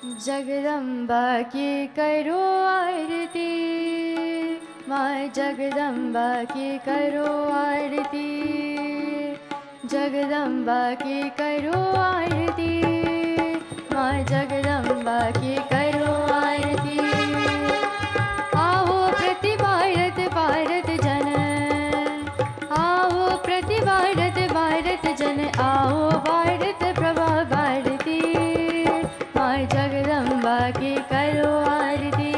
जगदम्बा की करो आरती, माँ जगदम्बा की करो आरती, जगदम्बा की करो आरती, माँ जगदम्बा की करो आरती। आओ प्रति भारत भारत जन, आओ प्रति भारत भारत जन, आओ भारत प्रभा भारती, माँ जगदम्बा की करो आरती,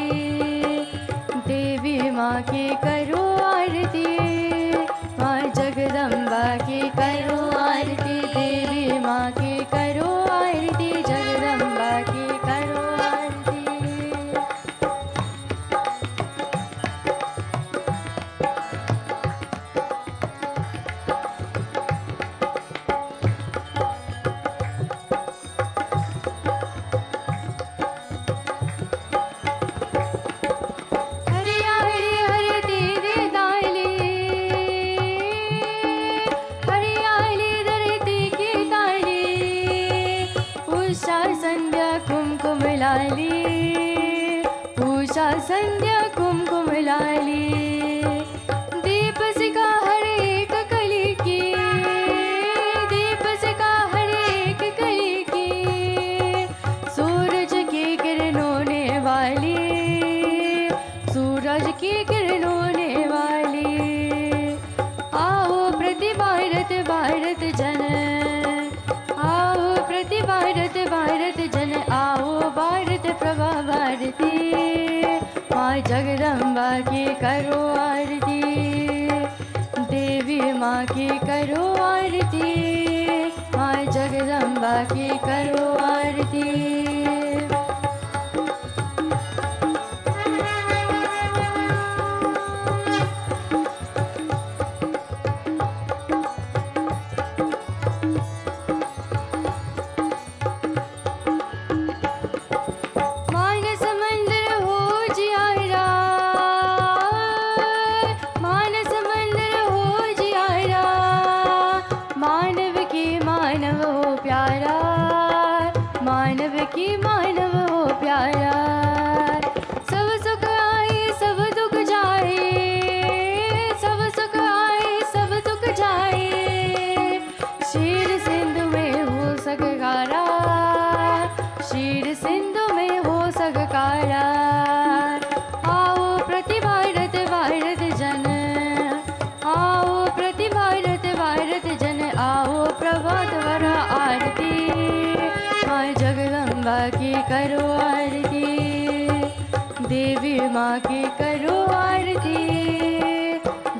देवी माँ की करो आरती, माँ जगदम्बा की करो आरती, देवी माँ की करो आरती, जगदम्बा की करो आरती। हरियाली हरती रे ताली, हरियाली धरती की ताली, उषा संध्या कुमकुम लाली, उषा संध्या कुमकुम लाली, दीप सिका हर एक कली की, दीप सिका हर एक कली की, सूरज की किरणों ने वाली, सूरज की किरणों ने वाली। आओ प्रति भारत भारत जन, आओ प्रति भारत भारत जन, आओ भारत प्रभा भारती, माँ जगदम्बा की करो आरती, देवी माँ की करो आरती, माँ जगदम्बा की करो आरती। मानस मंदिर हो जियारा, मानस मंदिर हो जियारा, मानव की मानव हो प्यारा, मानव की मानव हो प्यारा। सब सुख आए सब दुख जाए, सब सुख आए सब दुख जाए, शीर सिंधु में हो सककारा, शीर सिंधु में हो सककारा। आओ प्रति भारत भारत जन, आओ प्रति भारत भारत जन, आओ प्रभात वर आरती, माँ जगदम्बा की करो आरती, देवी माँ की करो आरती,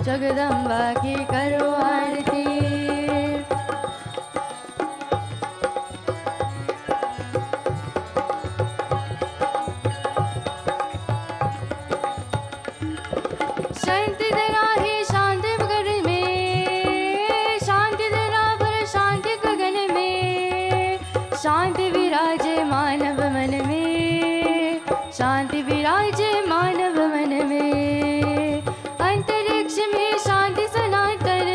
जगदम्बा की करो आरती। शांति देना है शांति गगन में, शांति देना पर शांति गगन में, शांति विराजे मानव मन में, शांति विराजे मानव मन में। अंतरिक्ष में शांति सनातन,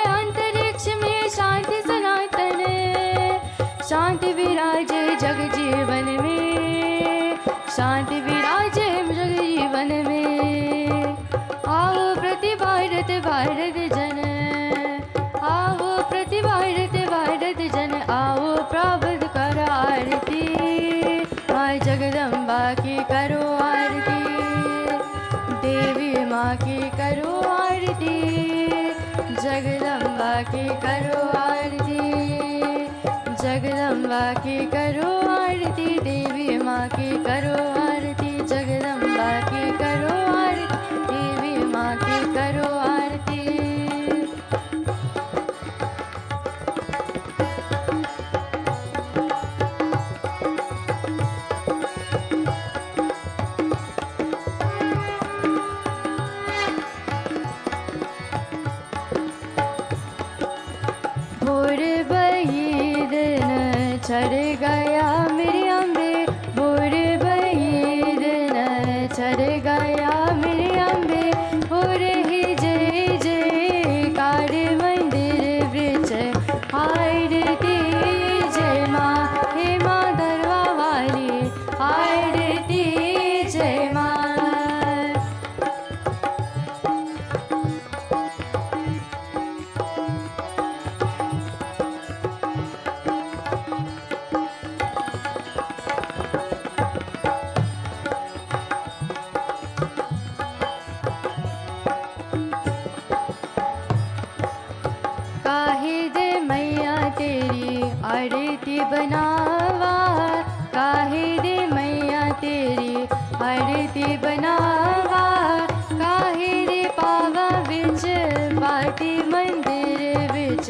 अंतरिक्ष में शांति सनातन, शांति विराजे जग जीवन में, शांति विराजे जग जीवन में। आओ प्रति भारत भारत जन, आओ प्रति भारत भारत जन, आओ प्राप्त कर आरती, माँ जगदम्बा की करो आरती, देवी माँ की करो आरती, जगदम्बा की करो आरती, जगदम्बा की करो आरती, देवी माँ की करो आरती, जगदम्बा की करो आरती, देवी माँ की करो आरती। भोर बही दिन चढ़ गया मेरे अम्बे, भोर बही दिन चढ़ गया मेरे अम्बे, हो रही जय जयकार मंदिर वृक्ष आरती, जय माँ हे माँ दरवा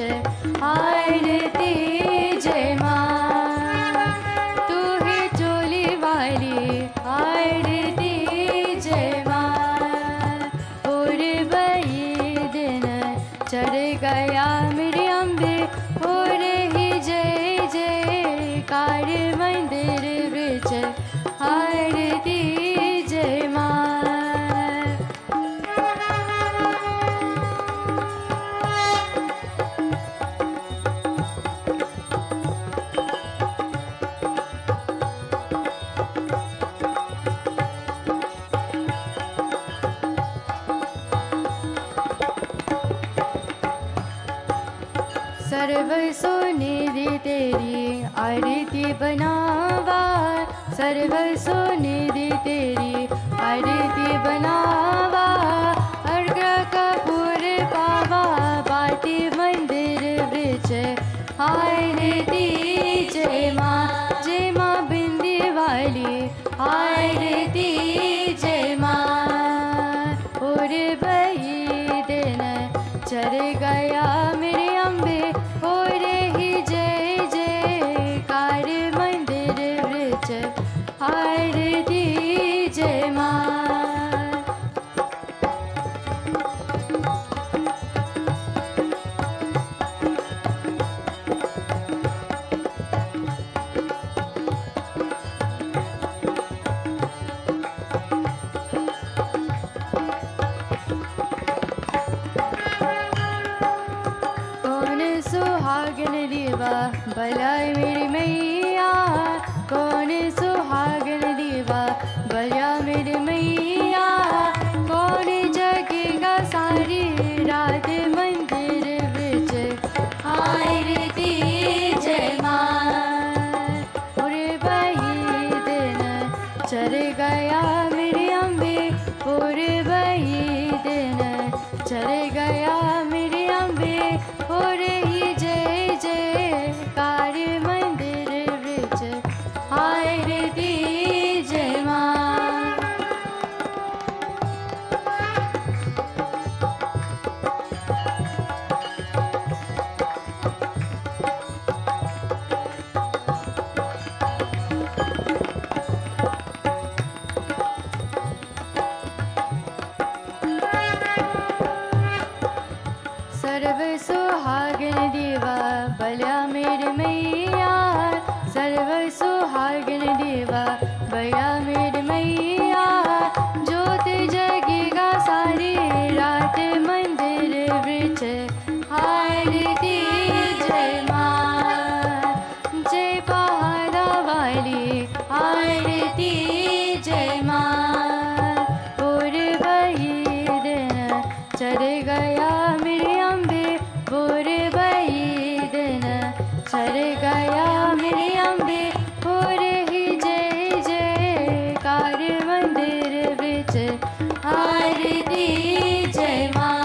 वृक्ष आरती जय माँ तू ही चोली वाली आरती जय माँ और वही दिन चढ़ गया मेरी अम्बे और ही जय जयकार मंदिर वृक्ष आरती जय माँ सर्व सोनिधि तेरी आरती बनावा सर्व सोनिधि तेरी आरती बनावा अर्घ कपूर पावा बाती मंदिर वृक्ष आरती जय माँ बिंदी वाली आरती जय माँ और वही दिन चढ़ गया मेरे अम्बे और ही जय जयकार मंदिर वृक्ष आरती जय माँ सुहागन दीवा भला मेरी मैया कौन सुहागन दीवा भला मेरी मैया कौन जगेगा सारी रात मंदिर वृक्ष आरती जय माँ और वही दिन चढ़ गया मेरी अम्बे और वही दिन चढ़ गया मेरी अम्बे और ही जय जयकार मंदिर वृक्ष आरती जय माँ सर्व सुहागन दीवा भला मेरी मैया सर्व सुहागन दीवा भला मेरी मैया ज्योत जगेगा सारी रात मंदिर वृक्ष आरती जय माँ जय पहाड़ा वाली आरती जय माँ और वही दिन चढ़ गया मेरी अम्बे और वही दिन चढ़ गया मेरी अम्बे और ही जय जयकार मंदिर वृक्ष आरती जय माँ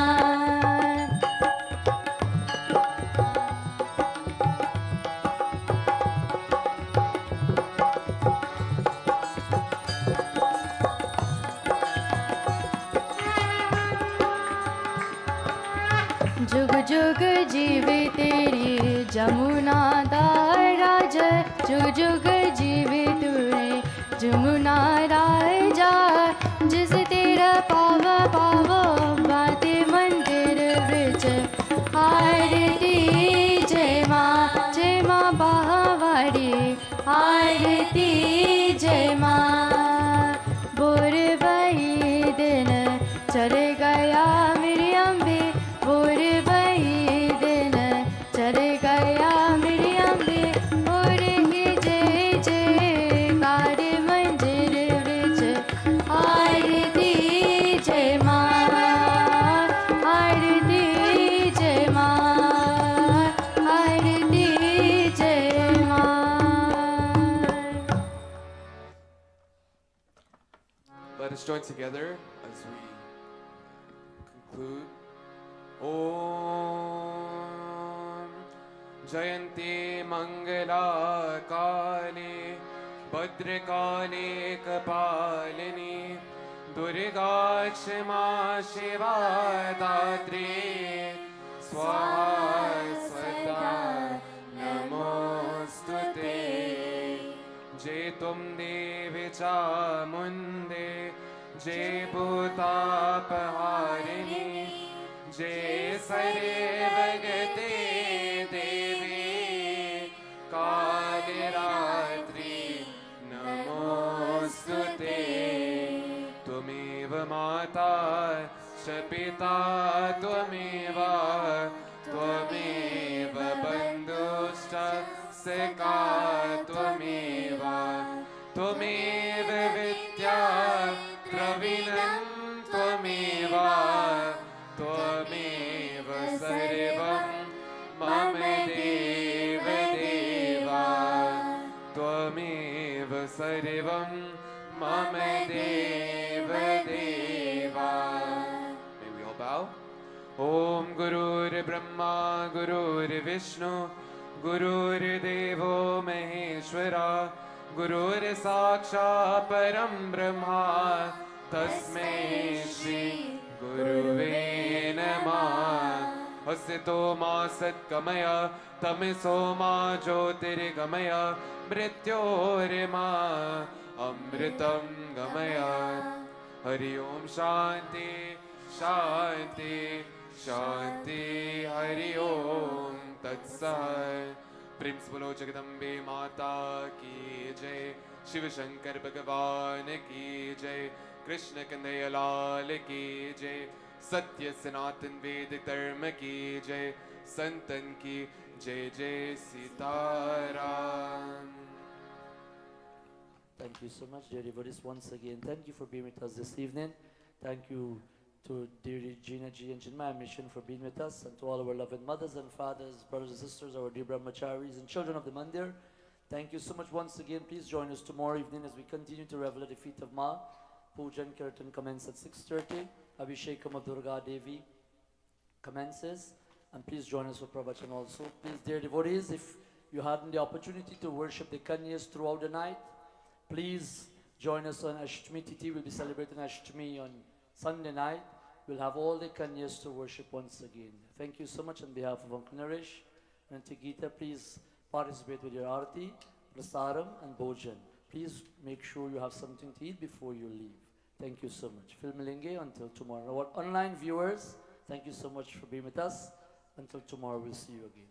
जुग जुग जीवे तेरी जमुना राज जुग जुग जीवे तुरे जमुना राजा जिस तेरा पावा पावो बाते मंदिर वृक्ष आरती जय माँ बाहवाड़ी आरती जय माँ बोर वही दिन चढ़ गया मेरी अम्बे और वही दिन चढ़ गया मेरी अम्बे और ही जय जयकार मंदिर वृक्ष आरती जय माँ आरती जय माँ आरती जय माँ Let us join together as we conclude. Om Jayanti Mangala Kali Bhadrakali Kapalini Durga Kshama Shiva Datri Swaha तुम देवी चामुंडे जय भूतापहारिणी जय सर्वगते देवी कालरात्रि नमोस्तुते त्वमेव माता च पिता त्वमेव त्वमेव बन्धुश्च सखा त्वमेव त्वमेव विद्या द्रविणं त्वमेव त्वमेव सर्वं मम देव देवा त्वमेव सर्वं मम देव देवा. May we all bow. Om Gururbrahma Gururvishnu Gururdevo Maheshwara Gurursakshat Param Brahma Tasmai Shri Guruve Namah. Asito ma satkamaya tamiso ma jyotirgamaya mrityorma amritam gamaya. Hari Om Shanti Shanti Shanti. Hari Om Tat Sat. प्रेम से बोलो जगदम्बे माता की जय, शिव शंकर भगवान की जय, कृष्ण कन्हैया लाल की जय, सत्य सनातन वेद धर्म की जय, संतन की जय जय Sitaram. Thank you so much, dear devotees. Once again, thank you for being with us this evening. Thank you to dear Gina Ji and Chinmaya Mission for being with us, and to all our beloved mothers and fathers, brothers and sisters, our dear brahmacharis and children of the mandir. Thank you so much once again. Please join us tomorrow evening as we continue to revel at the feet of Ma. Puja and Kirtan commence at 6:30. Abhishekam of Durga Devi commences. And please join us for Pravachan also. Please, dear devotees, if you had the opportunity to worship the Kanyas throughout the night, please join us on Ashtami Tithi. We'll be celebrating Ashtami on Sunday night. We'll have all the Kanyas to worship once again. Thank you so much on behalf of Uncle Naresh and Tigita. Please participate with your Arati, Prasaram and Bhojan. Please make sure you have something to eat before you leave. Thank you so much. Phil Milinge, until tomorrow. Our online viewers, thank you so much for being with us. Until tomorrow, we'll see you again.